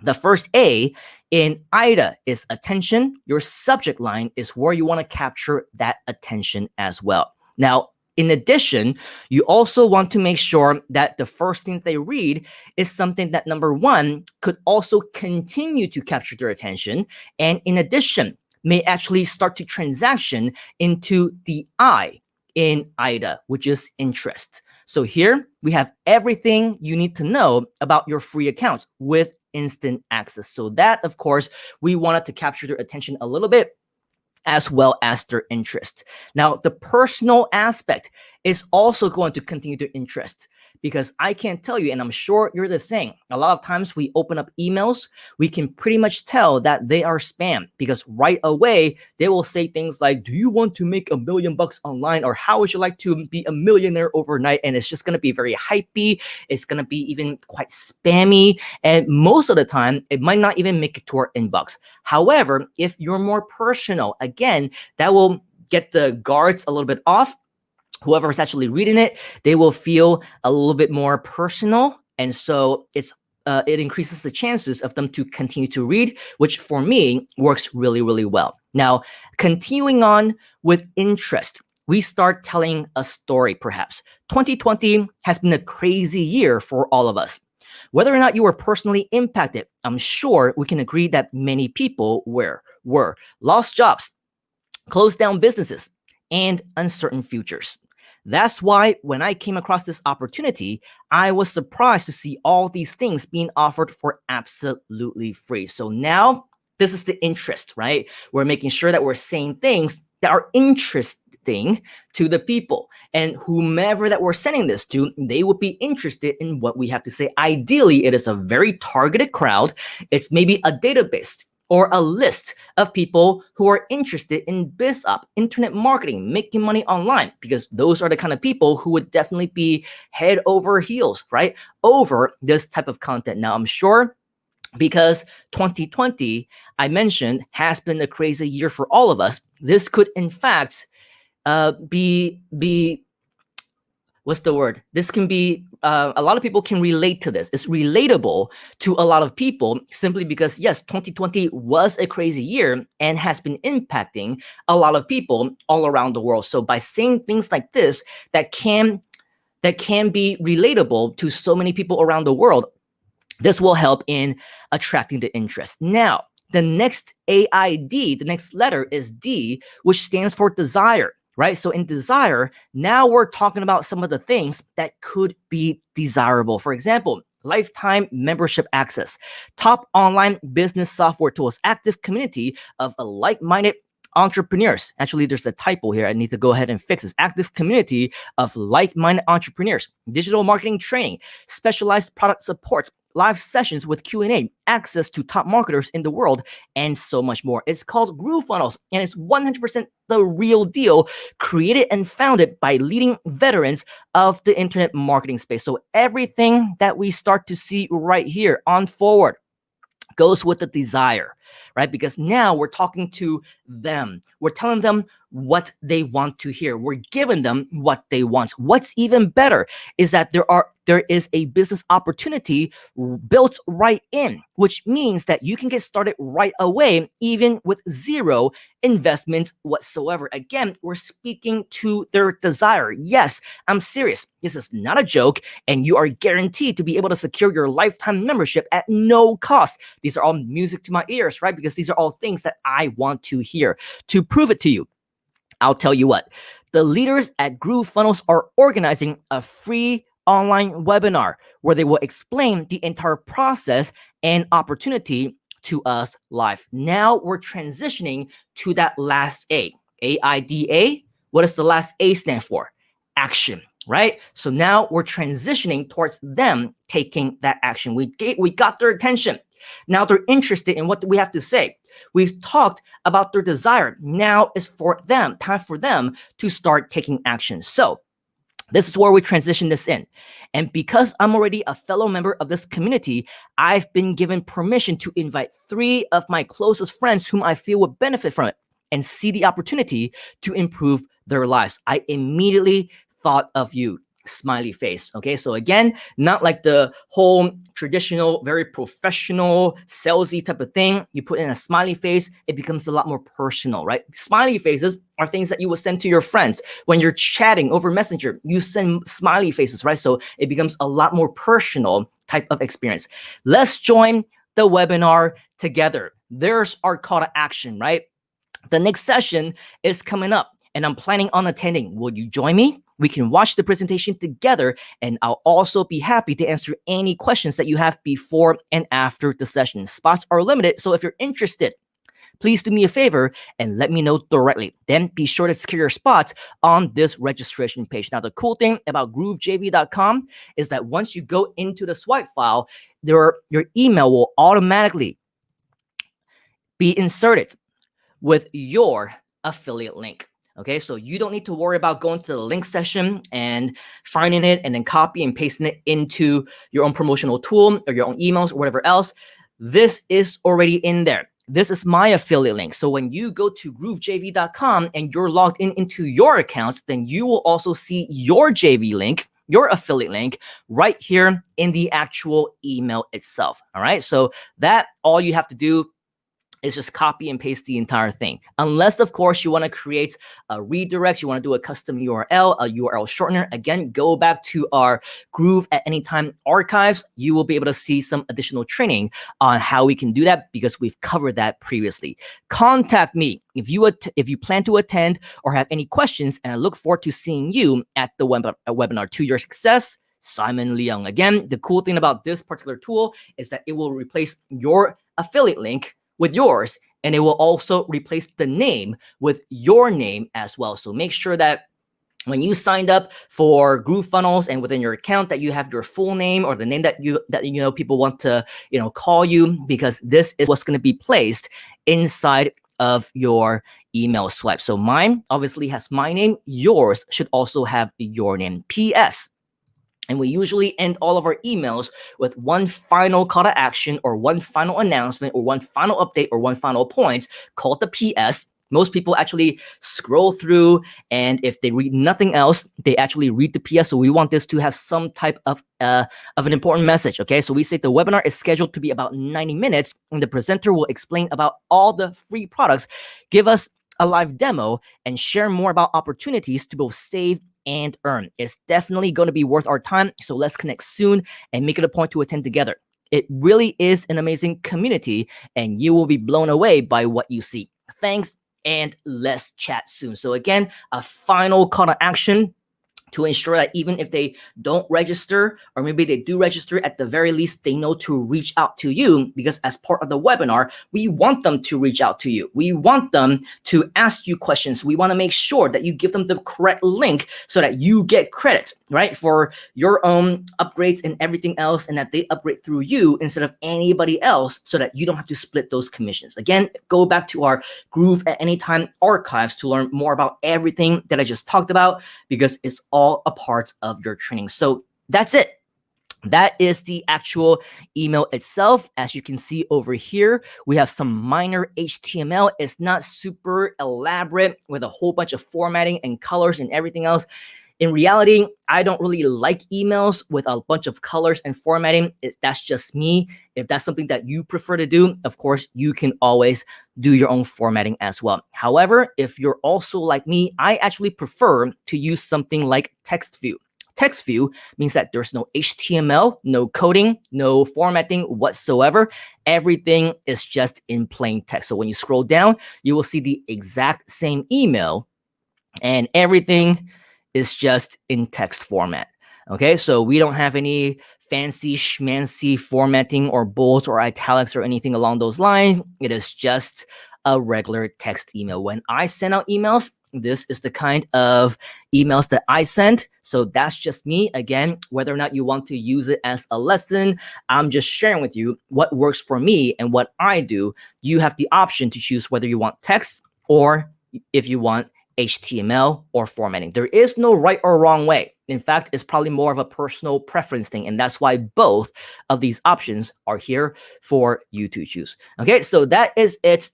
Speaker 1: the first A in AIDA is attention. Your subject line is where you want to capture that attention as well. Now, in addition, you also want to make sure that the first thing they read is something that, number one, could also continue to capture their attention. And in addition, may actually start to transaction into the I in AIDA, which is interest. So here we have everything you need to know about your free accounts with instant access. So that, of course, we wanted to capture their attention a little bit, as well as their interest. Now, the personal aspect is also going to continue their interest, because I can't tell you, and I'm sure you're the same, a lot of times we open up emails, we can pretty much tell that they are spam, because right away they will say things like, do you want to make $1 million online, or how would you like to be a millionaire overnight? And it's just going to be very hypey, it's going to be even quite spammy, and most of the time it might not even make it to our inbox. However, if you're more personal, again, that will get the guards a little bit off. Whoever is actually reading it, they will feel a little bit more personal. And so it increases the chances of them to continue to read, which for me works really, really well. Now, continuing on with interest, we start telling a story perhaps. 2020 has been a crazy year for all of us. Whether or not you were personally impacted, I'm sure we can agree that many people were lost jobs, closed down businesses, and uncertain futures. That's why when I came across this opportunity, I was surprised to see all these things being offered for absolutely free. So now this is the interest, right? We're making sure that we're saying things that are interesting to the people, and whomever that we're sending this to, they would be interested in what we have to say. Ideally, it is a very targeted crowd. It's maybe a database or a list of people who are interested in biz up, internet marketing, making money online, because those are the kind of people who would definitely be head over heels, right, over this type of content. Now, I'm sure because 2020, I mentioned, has been a crazy year for all of us, this could in fact be what's the word? This can be, a lot of people can relate to this. It's relatable to a lot of people simply because, yes, 2020 was a crazy year and has been impacting a lot of people all around the world. So by saying things like this that can be relatable to so many people around the world, this will help in attracting the interest. Now, the next AID, the next letter is D, which stands for desire. Right? So in desire, now we're talking about some of the things that could be desirable. For example, lifetime membership access, top online business software tools, active community of like-minded entrepreneurs. Actually, there's a typo here. I need to go ahead and fix this. Active community of like-minded entrepreneurs, digital marketing training, specialized product support, live sessions with Q&A, access to top marketers in the world, and so much more. It's called GrooveFunnels, and it's 100% the real deal, created and founded by leading veterans of the internet marketing space. So everything that we start to see right here on forward, goes with the desire, right? Because now we're talking to them. We're telling them what they want to hear. We're giving them what they want. What's even better is that there is a business opportunity built right in, which means that you can get started right away, even with zero investment whatsoever. Again, we're speaking to their desire. Yes, I'm serious. This is not a joke, and you are guaranteed to be able to secure your lifetime membership at no cost. These are all music to my ears, right? Because these are all things that I want to hear. To prove it to you, I'll tell you what, the leaders at Groove Funnels are organizing a free online webinar where they will explain the entire process and opportunity to us live. Now we're transitioning to that last A, AIDA. What does the last A stand for? Action, right? So now we're transitioning towards them taking that action. We got their attention. Now they're interested in what we have to say. We've talked about their desire. Now it's time for them to start taking action. So this is where we transition this in. And because I'm already a fellow member of this community, I've been given permission to invite 3 of my closest friends whom I feel would benefit from it and see the opportunity to improve their lives. I immediately thought of you. Smiley face. Okay, so again, not like the whole traditional, very professional, salesy type of thing. You put in a smiley face, it becomes a lot more personal, right? Smiley faces are things that you will send to your friends when you're chatting over Messenger. You send smiley faces, right? So it becomes a lot more personal type of experience. Let's join the webinar together. There's our call to action, right? The next session is coming up, and I'm planning on attending. Will you join me? We can watch the presentation together, and I'll also be happy to answer any questions that you have before and after the session. Spots are limited, so if you're interested, please do me a favor and let me know directly. Then be sure to secure your spots on this registration page. Now, the cool thing about groovejv.com is that once you go into the swipe file, your email will automatically be inserted with your affiliate link. Okay, so you don't need to worry about going to the link session and finding it and then copy and pasting it into your own promotional tool or your own emails or whatever else. This is already in there. This is my affiliate link. So when you go to groovejv.com and you're logged into your account, then you will also see your JV link, your affiliate link right here in the actual email itself. All right, so that all you have to do is just copy and paste the entire thing. Unless, of course, you want to create a redirect, you want to do a custom URL, a URL shortener. Again, go back to our Groove at Anytime archives. You will be able to see some additional training on how we can do that because we've covered that previously. Contact me if you plan to attend or have any questions, and I look forward to seeing you at the webinar. To your success, Simon Leung. Again, the cool thing about this particular tool is that it will replace your affiliate link with yours, and it will also replace the name with your name as well. So make sure that when you signed up for Groove Funnels and within your account that you have your full name or the name that you know people want to call you, because this is what's going to be placed inside of your email swipe. So mine obviously has my name. Yours should also have your name. P.S. And we usually end all of our emails with one final call to action or one final announcement or one final update or one final point called the PS. Most people actually scroll through, and if they read nothing else, they actually read the PS. So we want this to have some type of an important message. Okay, so we say the webinar is scheduled to be about 90 minutes, and the presenter will explain about all the free products, give us a live demo, and share more about opportunities to both save and earn. It's definitely going to be worth our time. So let's connect soon and make it a point to attend together. It really is an amazing community, and you will be blown away by what you see. Thanks, and let's chat soon. So again, a final call to action to ensure that even if they don't register, or maybe they do register, at the very least, they know to reach out to you, because as part of the webinar, we want them to reach out to you. We want them to ask you questions. We want to make sure that you give them the correct link so that you get credit, right, for your own upgrades and everything else, and that they upgrade through you instead of anybody else, so that you don't have to split those commissions. Again, go back to our Groove at Anytime archives to learn more about everything that I just talked about, because it's all a part of your training. So that's it. That is the actual email itself. As you can see over here, we have some minor HTML. It's not super elaborate with a whole bunch of formatting and colors and everything else. In reality, I don't really like emails with a bunch of colors and formatting. That's just me. If that's something that you prefer to do, of course, you can always do your own formatting as well. However, if you're also like me, I actually prefer to use something like text view. Text view means that there's no HTML, no coding, no formatting whatsoever. Everything is just in plain text. So when you scroll down, you will see the exact same email and everything is just in text format. Okay, so we don't have any fancy schmancy formatting or bold or italics or anything along those lines. It is just a regular text email. When I send out emails, this is the kind of emails that I send. So that's just me. Again, whether or not you want to use it as a lesson, I'm just sharing with you what works for me and what I do. You have the option to choose whether you want text or if you want HTML or formatting. There is no right or wrong way. In fact, it's probably more of a personal preference thing. And that's why both of these options are here for you to choose. Okay, so that is it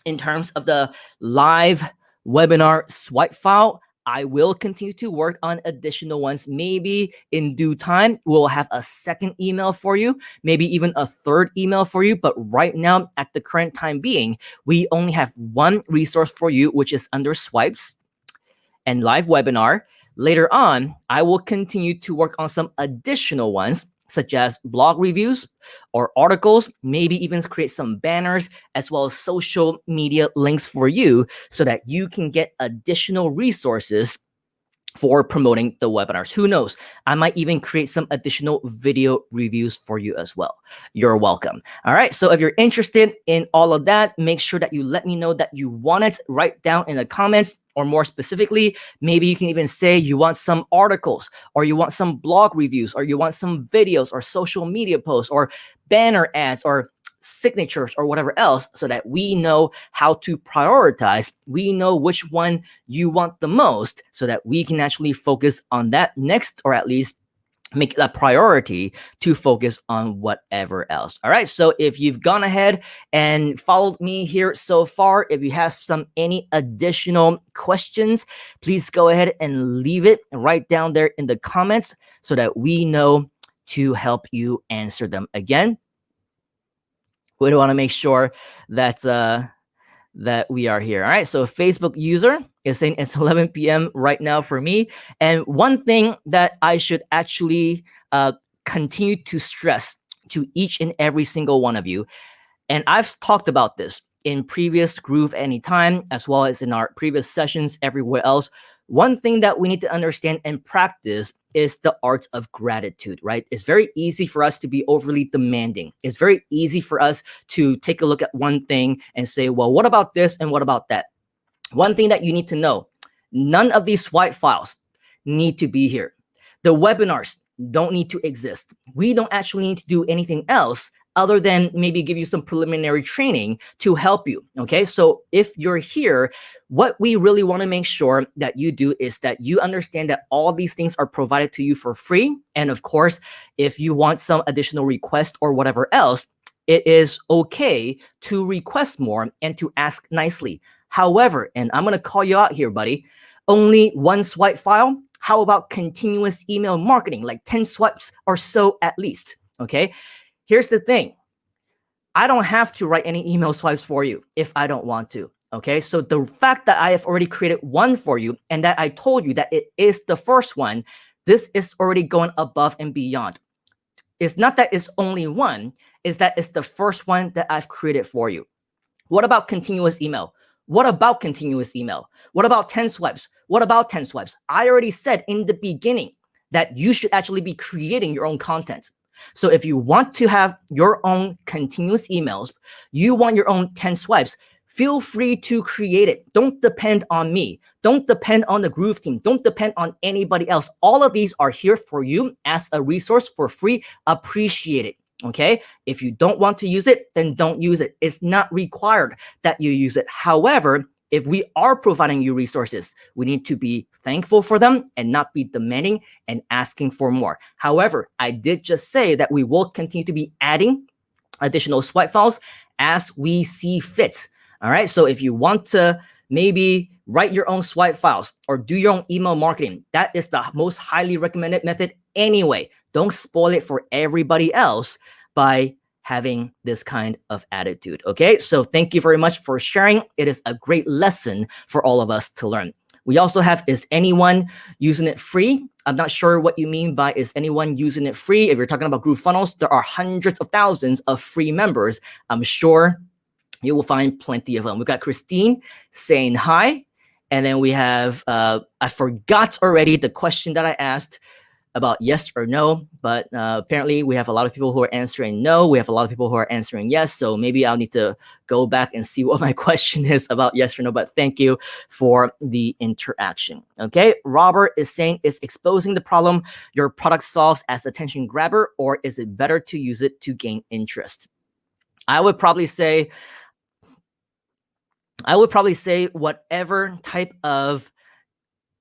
Speaker 1: in terms of the live webinar swipe file. I will continue to work on additional ones. Maybe in due time, we'll have a second email for you, maybe even a third email for you. But right now, at the current time being, we only have one resource for you, which is under swipes and live webinar. Later on, I will continue to work on some additional ones, such as blog reviews or articles, maybe even create some banners, as well as social media links for you so that you can get additional resources for promoting the webinars. Who knows? I might even create some additional video reviews for you as well. You're welcome. All right. So if you're interested in all of that, make sure that you let me know that you want it. Write down in the comments, or more specifically, maybe you can even say you want some articles, or you want some blog reviews, or you want some videos or social media posts or banner ads or signatures or whatever else, so that we know how to prioritize. We know which one you want the most, so that we can actually focus on that next, or at least make it a priority to focus on whatever else. All right. So if you've gone ahead and followed me here so far, if you have any additional questions, please go ahead and leave it right down there in the comments so that we know to help you answer them. Again, we want to make sure that that we are here. All right. So Facebook user is saying it's 11 p.m. right now for me. And one thing that I should actually continue to stress to each and every single one of you, and I've talked about this in previous Groove Anytime, as well as in our previous sessions everywhere else. One thing that we need to understand and practice is the art of gratitude, right? It's very easy for us to be overly demanding. It's very easy for us to take a look at one thing and say, well, what about this and what about that? One thing that you need to know, none of these swipe files need to be here. The webinars don't need to exist. We don't actually need to do anything else other than maybe give you some preliminary training to help you. Okay, so if you're here, what we really want to make sure that you do is that you understand that all these things are provided to you for free. And of course, if you want some additional request or whatever else, it is okay to request more and to ask nicely. However, and I'm going to call you out here, buddy, only one swipe file. How about continuous email marketing, like 10 swipes or so at least? Okay. Here's the thing. I don't have to write any email swipes for you if I don't want to. Okay. So the fact that I have already created one for you and that I told you that it is the first one, this is already going above and beyond. It's not that it's only one, it's that it's the first one that I've created for you. What about continuous email? What about continuous email? What about 10 swipes? What about 10 swipes? I already said in the beginning that you should actually be creating your own content. So if you want to have your own continuous emails, you want your own 10 swipes, feel free to create it. Don't depend on me. Don't depend on the Groove team. Don't depend on anybody else. All of these are here for you as a resource for free. Appreciate it. Okay. If you don't want to use it, then don't use it. It's not required that you use it. However, if we are providing you resources, we need to be thankful for them and not be demanding and asking for more. However, I did just say that we will continue to be adding additional swipe files as we see fit. All right. So if you want to maybe write your own swipe files or do your own email marketing, that is the most highly recommended method anyway. Don't spoil it for everybody else by having this kind of attitude. Okay. So thank you very much for sharing. It is a great lesson for all of us to learn. We also have, is anyone using it free? I'm not sure what you mean by is anyone using it free. If you're talking about GrooveFunnels, there are hundreds of thousands of free members. I'm sure you will find plenty of them. We've got Christine saying hi. And then we have, I forgot already the question that I asked about yes or no, but apparently we have a lot of people who are answering no. We have a lot of people who are answering yes. So maybe I'll need to go back and see what my question is about yes or no, but thank you for the interaction. Okay, Robert is saying, is exposing the problem your product solves as attention grabber, or is it better to use it to gain interest? I would probably say whatever type of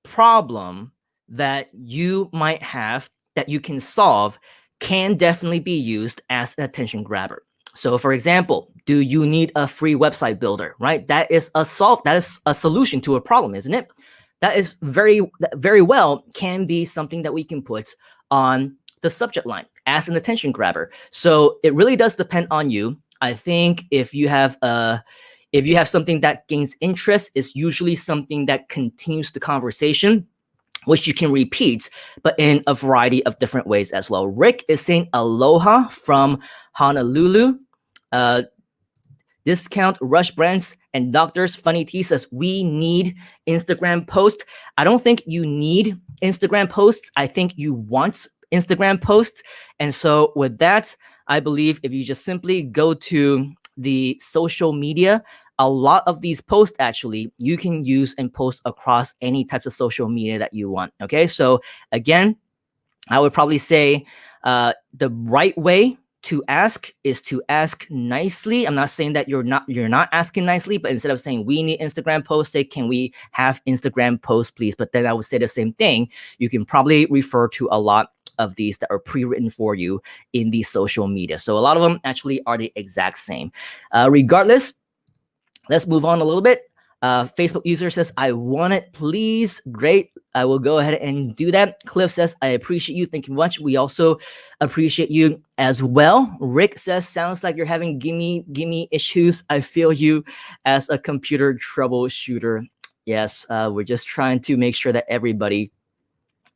Speaker 1: problem that you might have that you can solve can definitely be used as an attention grabber. So for example, do you need a free website builder, right? That is a solution to a problem, isn't it? That is very well can be something that we can put on the subject line as an attention grabber. So it really does depend on you. I think if you have something that gains interest, it's usually something that continues the conversation, which you can repeat, but in a variety of different ways as well. Rick is saying aloha from Honolulu. Discount Rush Brands and Doctors. Funny T says, we need Instagram posts. I don't think you need Instagram posts. I think you want Instagram posts. And so with that, I believe if you just simply go to the social media, a lot of these posts actually you can use and post across any types of social media that you want. Okay, so again, I would probably say the right way to ask is to ask nicely. I'm not saying that you're not asking nicely, but instead of saying we need Instagram posts, say can we have Instagram posts, please? But then I would say the same thing. You can probably refer to a lot of these that are pre-written for you in the social media. So a lot of them actually are the exact same. Regardless, let's move on a little bit. Facebook user says, I want it, please. Great. I will go ahead and do that. Cliff says, I appreciate you. Thank you much. We also appreciate you as well. Rick says, sounds like you're having gimme issues. I feel you as a computer troubleshooter. Yes, we're just trying to make sure that everybody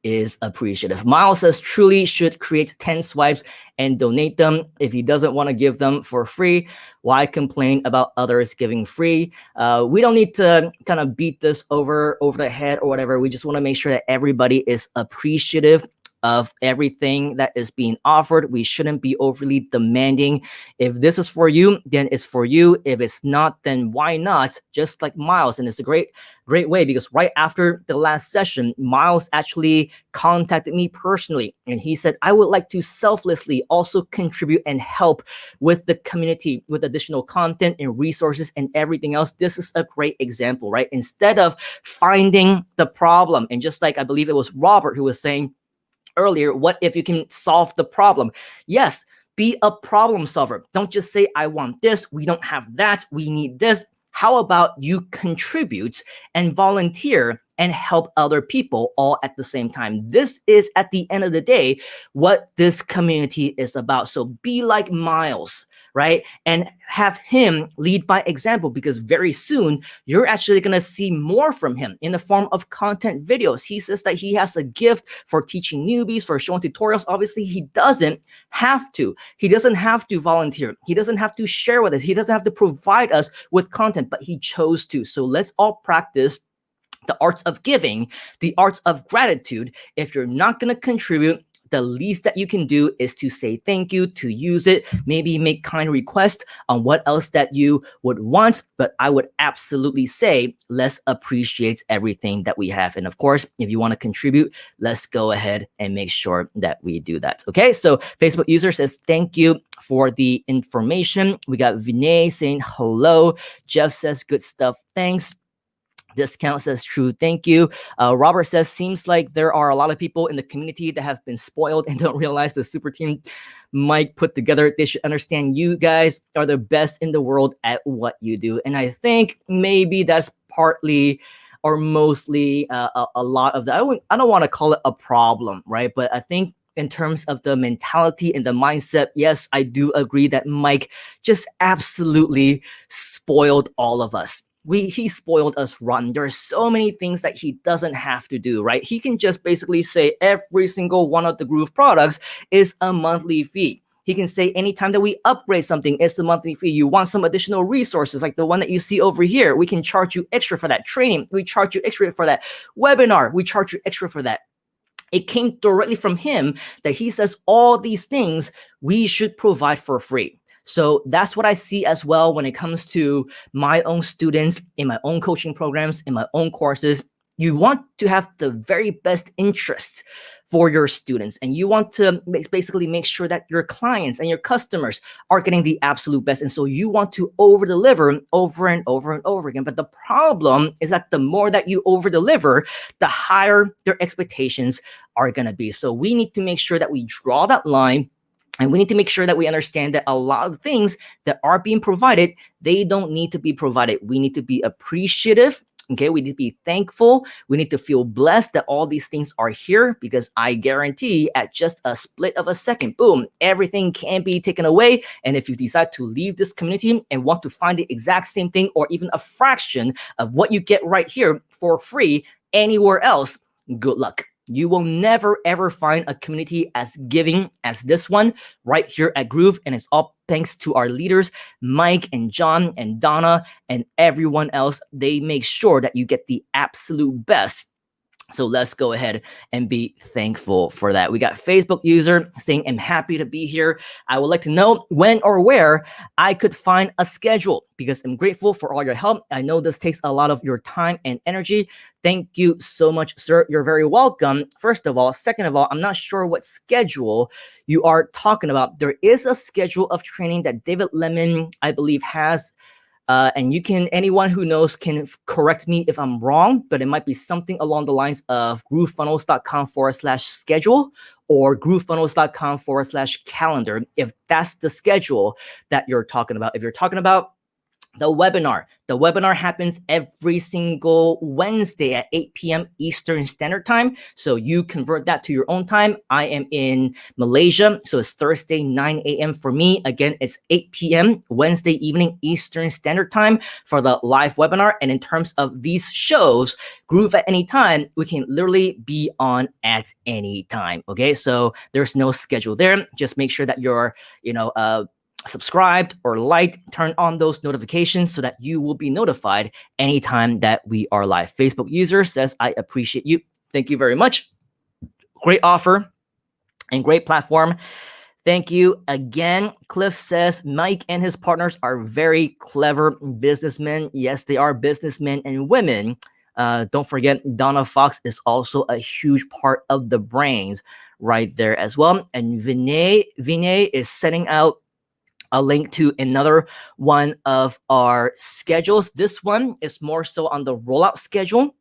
Speaker 1: is appreciative. Miles says, truly should create 10 swipes and donate them. If he doesn't want to give them for free, why complain about others giving free? We don't need to kind of beat this over the head or whatever. We just want to make sure that everybody is appreciative of everything that is being offered. We shouldn't be overly demanding. If this is for you, then it's for you. If it's not, then why not? Just like Miles. And it's a great way, because right after the last session, Miles actually contacted me personally. And he said, I would like to selflessly also contribute and help with the community with additional content and resources and everything else. This is a great example, right? Instead of finding the problem, and just like I believe it was Robert who was saying earlier, what if you can solve the problem? Yes, be a problem solver. Don't just say, I want this, we don't have that, we need this. How about you contribute and volunteer and help other people all at the same time? This is, at the end of the day, what this community is about. So be like Miles, right? And have him lead by example, because very soon you're actually going to see more from him in the form of content videos. He says that he has a gift for teaching newbies, for showing tutorials. Obviously, he doesn't have to. He doesn't have to volunteer. He doesn't have to share with us. He doesn't have to provide us with content, but he chose to. So let's all practice the art of giving, the art of gratitude. If you're not going to contribute, the least that you can do is to say thank you, to use it, maybe make kind requests on what else that you would want. But I would absolutely say let's appreciate everything that we have. And of course, if you want to contribute, let's go ahead and make sure that we do that. Okay, so Facebook user says, thank you for the information. We got Vinay saying hello. Jeff says, good stuff. Thanks. Discount says true. Thank you. Robert says, seems like there are a lot of people in the community that have been spoiled and don't realize the super team Mike put together. They should understand you guys are the best in the world at what you do. And I think maybe that's partly or mostly a lot of that. I don't want to call it a problem, right? But I think in terms of the mentality and the mindset, yes, I do agree that Mike just absolutely spoiled all of us. He spoiled us rotten. There are so many things that he doesn't have to do, right? He can just basically say every single one of the Groove products is a monthly fee. He can say anytime that we upgrade something, it's a monthly fee. You want some additional resources like the one that you see over here, we can charge you extra for that training. We charge you extra for that webinar. We charge you extra for that. It came directly from him that he says all these things we should provide for free. So that's what I see as well when it comes to my own students in my own coaching programs, in my own courses. You want to have the very best interests for your students, and you want to basically make sure that your clients and your customers are getting the absolute best. And so you want to over deliver over and over and over again. But the problem is that the more that you over deliver, the higher their expectations are going to be. So we need to make sure that we draw that line. And we need to make sure that we understand that a lot of things that are being provided, they don't need to be provided. We need to be appreciative. Okay, we need to be thankful. We need to feel blessed that all these things are here, because I guarantee at just a split of a second, boom, everything can be taken away. And if you decide to leave this community and want to find the exact same thing or even a fraction of what you get right here for free anywhere else, good luck. You will never, ever find a community as giving as this one right here at Groove. And it's all thanks to our leaders, Mike and John and Donna and everyone else. They make sure that you get the absolute best. So let's go ahead and be thankful for that. We got Facebook user saying, I'm happy to be here. I would like to know when or where I could find a schedule, because I'm grateful for all your help. I know this takes a lot of your time and energy. Thank you so much, sir. You're very welcome. First of all. Second of all, I'm not sure what schedule you are talking about. There is a schedule of training that David Lemon, I believe, has. And you can, anyone who knows can correct me if I'm wrong, but it might be something along the lines of groovefunnels.com/schedule or groovefunnels.com/calendar, if that's the schedule that you're talking about. If you're talking about the webinar happens every single Wednesday at 8 p.m. Eastern Standard Time. So you convert that to your own time. I am in Malaysia, so it's Thursday, 9 a.m. for me. Again, it's 8 p.m. Wednesday evening Eastern Standard Time for the live webinar. And in terms of these shows, Groove at any time, we can literally be on at any time. Okay, so there's no schedule there. Just make sure that you're, subscribed or liked, turn on those notifications so that you will be notified anytime that we are live. Facebook user says, I appreciate you. Thank you very much. Great offer and great platform. Thank you again. Cliff says, Mike and his partners are very clever businessmen. Yes, they are businessmen and women. Don't forget, Donna Fox is also a huge part of the brains right there as well. And Vinay is setting out a link to another one of our schedules. This one is more so on the rollout schedule.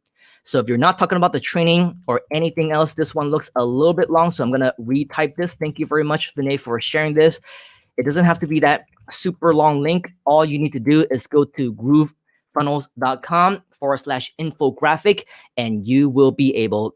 Speaker 1: So if you're not talking about the training or anything else, this one looks a little bit long. So I'm going to retype this. Thank you very much, Vinay, for sharing this. It doesn't have to be that super long link. All you need to do is go to groovefunnels.com/infographic, and you will be able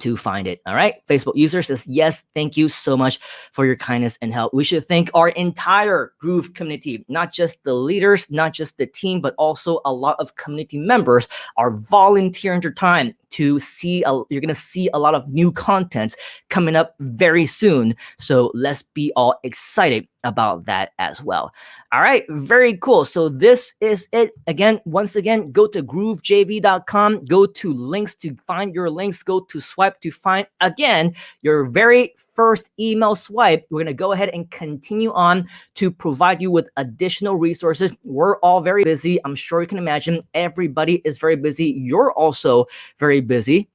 Speaker 1: to find it. All right. Facebook user says, yes, thank you so much for your kindness and help. We should thank our entire Groove community, not just the leaders, not just the team, but also a lot of community members are volunteering their time to see. You're going to see a lot of new content coming up very soon. So let's be all excited about that as well. All right, very cool. So this is it. Again, once again, go to groovejv.com, go to links to find your links, go to swipe to find, again, your very first email swipe. We're going to go ahead and continue on to provide you with additional resources. We're all very busy. I'm sure you can imagine everybody is very busy. You're also very busy.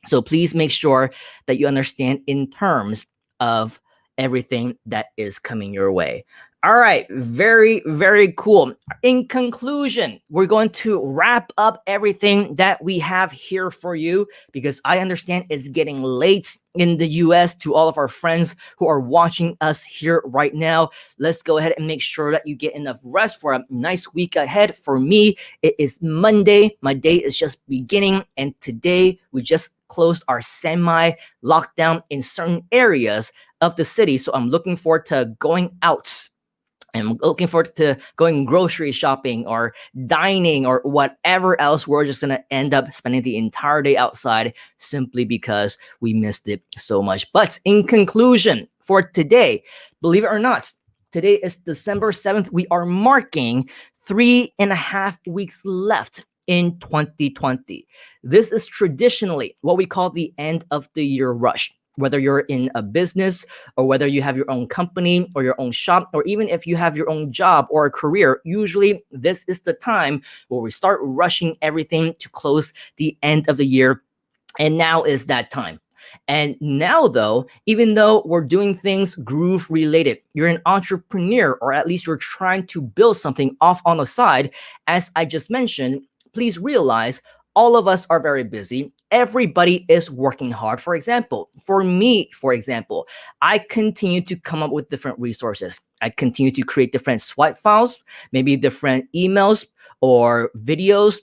Speaker 1: So please make sure that you understand in terms of everything that is coming your way. All right, very, very cool. In conclusion, we're going to wrap up everything that we have here for you because I understand it's getting late in the US. To all of our friends who are watching us here right now, let's go ahead and make sure that you get enough rest for a nice week ahead. For me, it is Monday. My day is just beginning, and today we just closed our semi-lockdown in certain areas of the city. So I'm looking forward to going out. I'm looking forward to going grocery shopping or dining or whatever else. We're just going to end up spending the entire day outside simply because we missed it so much. But in conclusion, for today, believe it or not, today is December 7th. We are marking 3.5 weeks left in 2020. This is traditionally what we call the end of the year rush. Whether you're in a business or whether you have your own company or your own shop, or even if you have your own job or a career, usually this is the time where we start rushing everything to close the end of the year. And now is that time. And now, though, even though we're doing things groove related, you're an entrepreneur, or at least you're trying to build something off on the side, as I just mentioned, please realize all of us are very busy. Everybody is working hard. For example, for me, I continue to come up with different resources. I continue to create different swipe files, maybe different emails or videos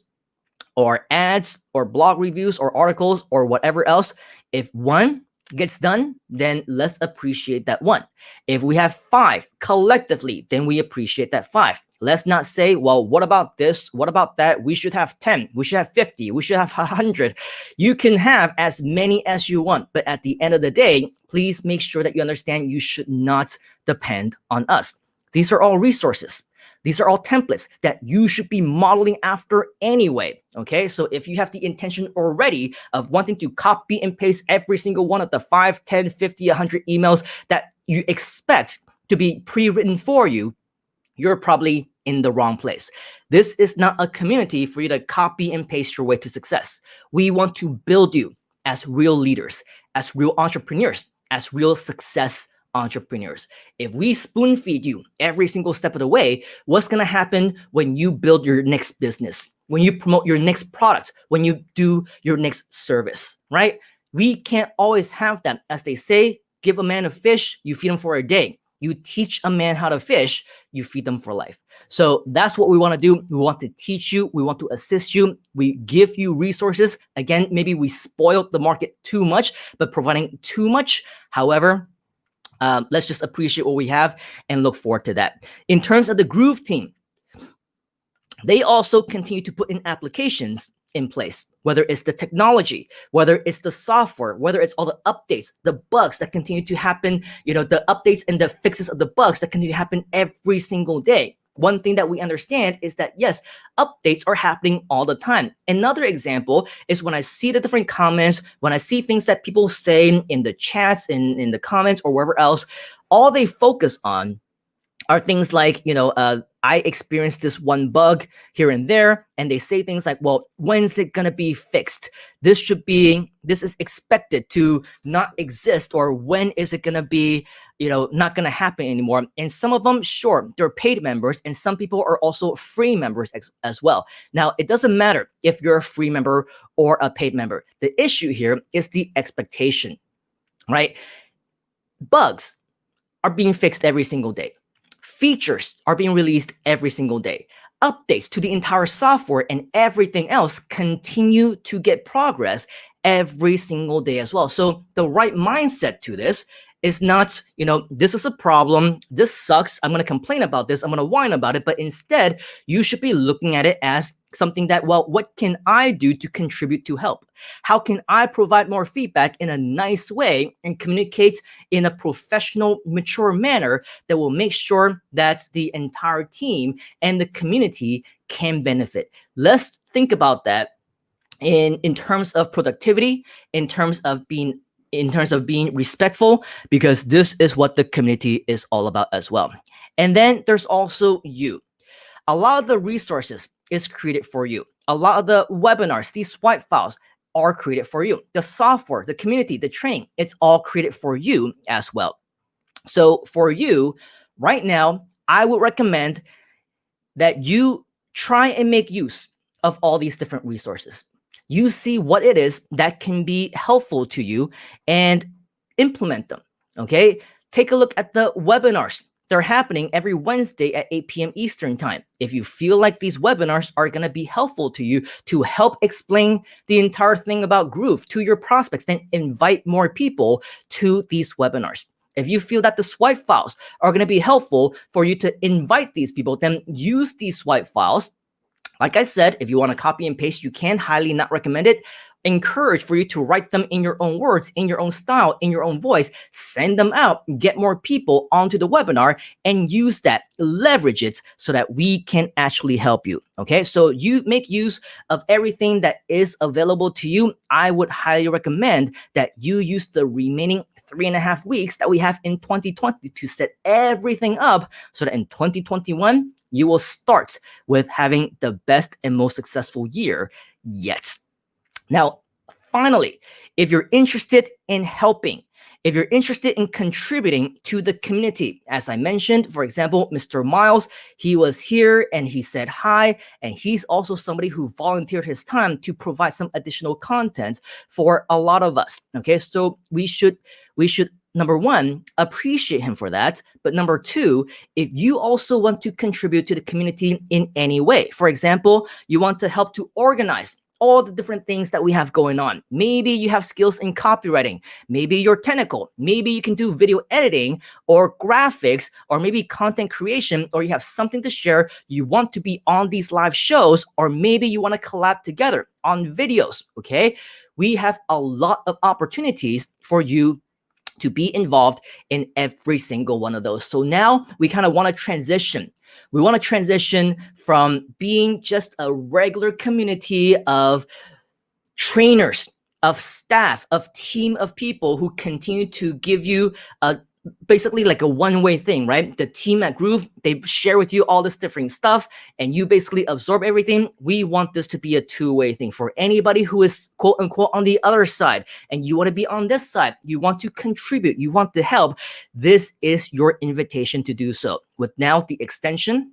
Speaker 1: or ads or blog reviews or articles or whatever else. If one gets done, then let's appreciate that one. If we have 5 collectively, then we appreciate that 5. Let's not say, well, what about this? What about that? We should have 10. We should have 50. We should have 100. You can have as many as you want. But at the end of the day, please make sure that you understand you should not depend on us. These are all resources. These are all templates that you should be modeling after anyway, okay? So if you have the intention already of wanting to copy and paste every single one of the 5, 10, 50, 100 emails that you expect to be pre-written for you, you're probably in the wrong place. This is not a community for you to copy and paste your way to success. We want to build you as real leaders, as real entrepreneurs, as real success entrepreneurs. If we spoon feed you every single step of the way, what's going to happen when you build your next business, when you promote your next product, when you do your next service, right? We can't always have that. As they say, give a man a fish, you feed him for a day. You teach a man how to fish, you feed them for life. So that's what we want to do. We want to teach you. We want to assist you. We give you resources. Again, maybe we spoiled the market too much, but providing too much. However, let's just appreciate what we have and look forward to that. In terms of the Groove team, they also continue to put in applications in place, whether it's the technology, whether it's the software, whether it's all the updates, the bugs that continue to happen, the updates and the fixes of the bugs that continue to happen every single day. One thing that we understand is that, yes, updates are happening all the time. Another example is when I see the different comments, when I see things that people say in the chats, in the comments or wherever else, all they focus on are things like, I experienced this one bug here and there, and they say things like, well, when's it going to be fixed? This is expected to not exist, or when is it going to be, not going to happen anymore? And some of them, sure, they're paid members, and some people are also free members as well. Now, it doesn't matter if you're a free member or a paid member. The issue here is the expectation, right? Bugs are being fixed every single day. Features are being released every single day. Updates to the entire software and everything else continue to get progress every single day as well. So the right mindset to this is not, this is a problem, this sucks, I'm going to complain about this, I'm going to whine about it, but instead you should be looking at it as something that, well, what can I do to contribute to help? How can I provide more feedback in a nice way and communicate in a professional, mature manner that will make sure that the entire team and the community can benefit? Let's think about that in terms of productivity, in terms of being respectful, because this is what the community is all about as well. And then there's also you. A lot of the resources is created for you. A lot of the webinars, these swipe files, are created for you. The software, the community, the training, it's all created for you as well. So for you right now, I would recommend that you try and make use of all these different resources. You see what it is that can be helpful to you and implement them. Okay. Take a look at the webinars. They're happening every Wednesday at 8 p.m. Eastern time. If you feel like these webinars are going to be helpful to you to help explain the entire thing about Groove to your prospects, then invite more people to these webinars. If you feel that the swipe files are going to be helpful for you to invite these people, then use these swipe files. Like I said, if you want to copy and paste, you can. Highly not recommend it. Encourage for you to write them in your own words, in your own style, in your own voice. Send them out, get more people onto the webinar, and use that, leverage it so that we can actually help you. Okay, so you make use of everything that is available to you. I would highly recommend that you use the remaining 3.5 weeks that we have in 2020 to set everything up so that in 2021, you will start with having the best and most successful year yet. Now, finally, if you're interested in helping, if you're interested in contributing to the community, as I mentioned, for example, Mr. Miles, he was here and he said hi, and he's also somebody who volunteered his time to provide some additional content for a lot of us. Okay, so we should number one, appreciate him for that. But number two, if you also want to contribute to the community in any way, for example, you want to help to organize all the different things that we have going on. Maybe you have skills in copywriting. Maybe you're technical. Maybe you can do video editing or graphics or maybe content creation, or you have something to share. You want to be on these live shows, or maybe you want to collab together on videos. Okay. We have a lot of opportunities for you to be involved in every single one of those. So now we kind of want to transition. We want to transition from being just a regular community of trainers, of staff, of team of people who continue to give you basically like a one-way thing, right? The team at Groove, they share with you all this different stuff and you basically absorb everything. We want this to be a two-way thing for anybody who is quote unquote on the other side and you want to be on this side. You want to contribute, you want to help. This is your invitation to do so. With now the extension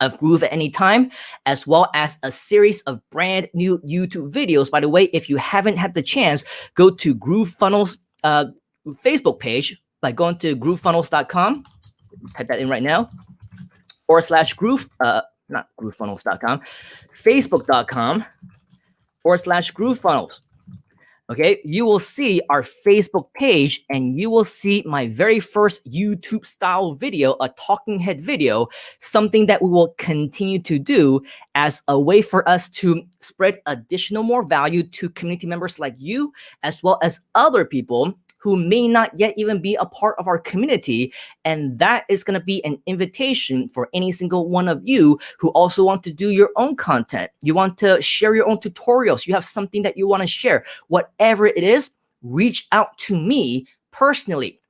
Speaker 1: of Groove at any time, as well as a series of brand new YouTube videos. By the way, if you haven't had the chance, go to Groove Funnels Facebook page by going to groovefunnels.com. Type that in right now, /Groove, not groovefunnels.com, facebook.com/groovefunnels. Okay, you will see our Facebook page and you will see my very first YouTube style video, a talking head video, something that we will continue to do as a way for us to spread additional more value to community members like you, as well as other people who may not yet even be a part of our community. And that is going to be an invitation for any single one of you who also want to do your own content. You want to share your own tutorials. You have something that you want to share. Whatever it is, reach out to me personally,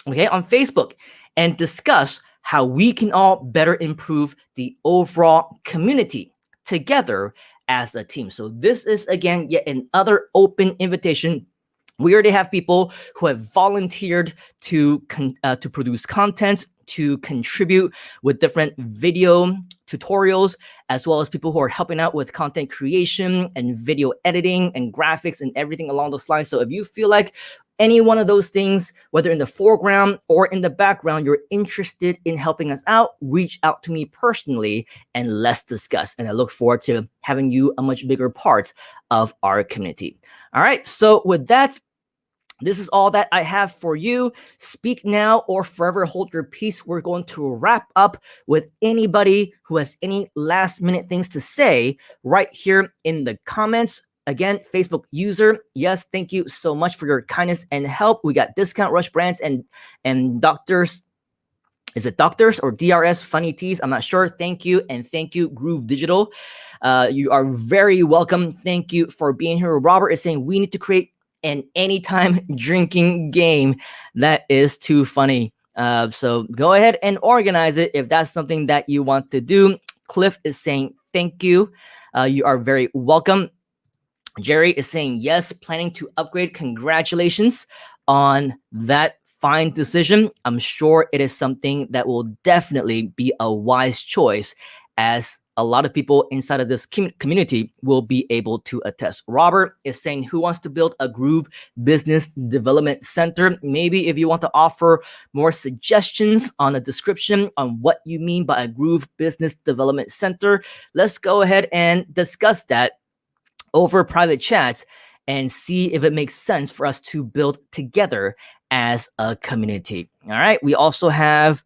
Speaker 1: okay, on Facebook and discuss how we can all better improve the overall community together as a team. So this is, again, yet another open invitation. We already have people who have volunteered to produce content, to contribute with different video tutorials, as well as people who are helping out with content creation and video editing and graphics and everything along those lines. So if you feel like any one of those things, whether in the foreground or in the background, you're interested in helping us out, reach out to me personally and let's discuss. And I look forward to having you a much bigger part of our community. All right. So with that, this is all that I have for you. Speak now or forever hold your peace. We're going to wrap up with anybody who has any last minute things to say right here in the comments. Again, Facebook user, yes, thank you so much for your kindness and help. We got Discount Rush Brands and Doctors. Is it Doctors or DRS Funny Teas? I'm not sure. Thank you. And thank you, Groove Digital. You are very welcome. Thank you for being here. Robert is saying we need to create an anytime drinking game. That is too funny. So go ahead and organize it if that's something that you want to do. Cliff is saying thank you. You are very welcome. Jerry is saying yes, planning to upgrade. Congratulations on that fine decision. I'm sure it is something that will definitely be a wise choice, as a lot of people inside of this community will be able to attest. Robert is saying, who wants to build a Groove Business Development Center? Maybe if you want to offer more suggestions on a description on what you mean by a Groove Business Development Center, let's go ahead and discuss that over private chats and see if it makes sense for us to build together as a community. All right. We also have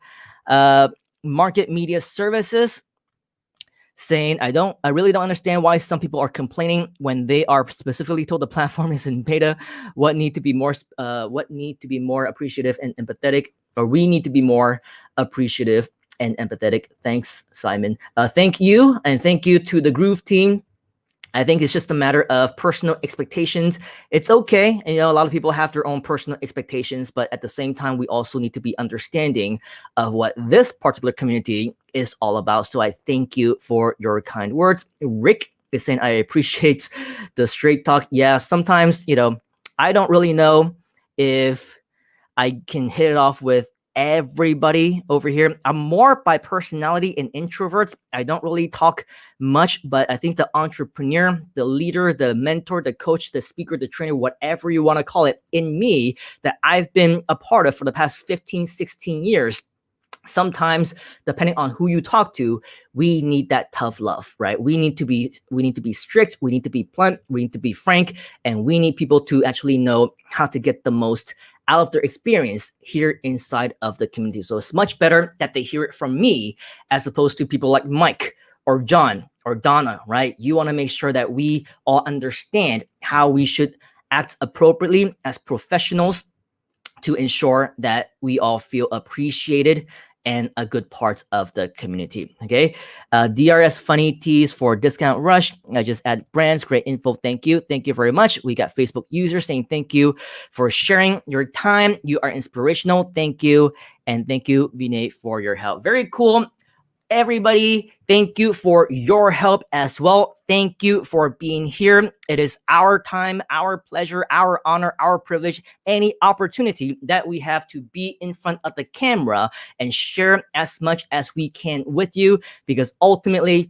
Speaker 1: Market Media Services saying, I really don't understand why some people are complaining when they are specifically told the platform is in beta. What need to be more appreciative and empathetic, or we need to be more appreciative and empathetic. Thanks, Simon. Thank you, and thank you to the Groove team. I think it's just a matter of personal expectations. It's okay. And, a lot of people have their own personal expectations, but at the same time, we also need to be understanding of what this particular community is all about. So I thank you for your kind words. Rick is saying, I appreciate the straight talk. Yeah, sometimes, I don't really know if I can hit it off with everybody over here. I'm more by personality an introvert. I don't really talk much, but I think the entrepreneur, the leader, the mentor, the coach, the speaker, the trainer, whatever you want to call it, in me that I've been a part of for the past 15, 16 years, sometimes depending on who you talk to, we need that tough love, right? We need to be strict, we need to be blunt, we need to be frank, and we need people to actually know how to get the most out of their experience here inside of the community. So it's much better that they hear it from me as opposed to people like Mike or John or Donna, right? You want to make sure that we all understand how we should act appropriately as professionals to ensure that we all feel appreciated and a good part of the community. Okay. DRS Funny Tees for Discount Rush. I just add brands, great info. Thank you. Thank you very much. We got Facebook users saying thank you for sharing your time. You are inspirational. Thank you. And thank you, Vinay, for your help. Very cool. Everybody, thank you for your help as well. Thank you for being here. It is our time, our pleasure, our honor, our privilege, any opportunity that we have to be in front of the camera and share as much as we can with you, because ultimately,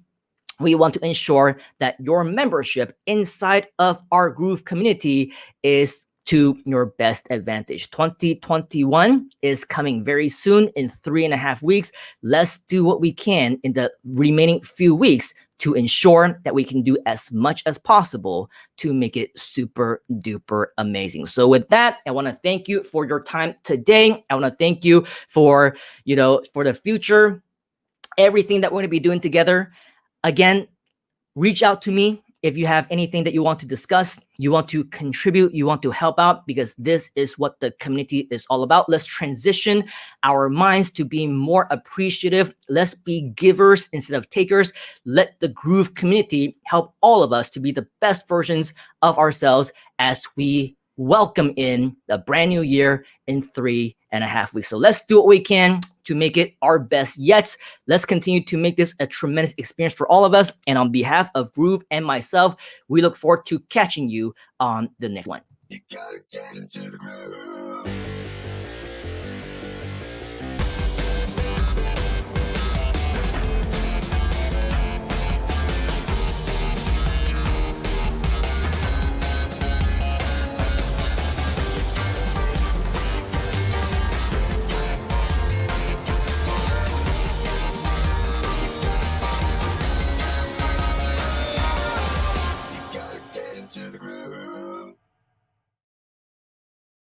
Speaker 1: we want to ensure that your membership inside of our Groove community is to your best advantage. 2021 is coming very soon in 3.5 weeks. Let's do what we can in the remaining few weeks to ensure that we can do as much as possible to make it super duper amazing. So with that, I want to thank you for your time today. I want to thank you for, for the future, everything that we're going to be doing together. Again, reach out to me if you have anything that you want to discuss, you want to contribute, you want to help out, because this is what the community is all about. Let's transition our minds to being more appreciative. Let's be givers instead of takers. Let the Groove community help all of us to be the best versions of ourselves as we welcome in the brand new year in 3.5 weeks. So let's do what we can to make it our best yet. Let's continue to make this a tremendous experience for all of us. And on behalf of Groove and myself, we look forward to catching you on the next one. You gotta get into the groove.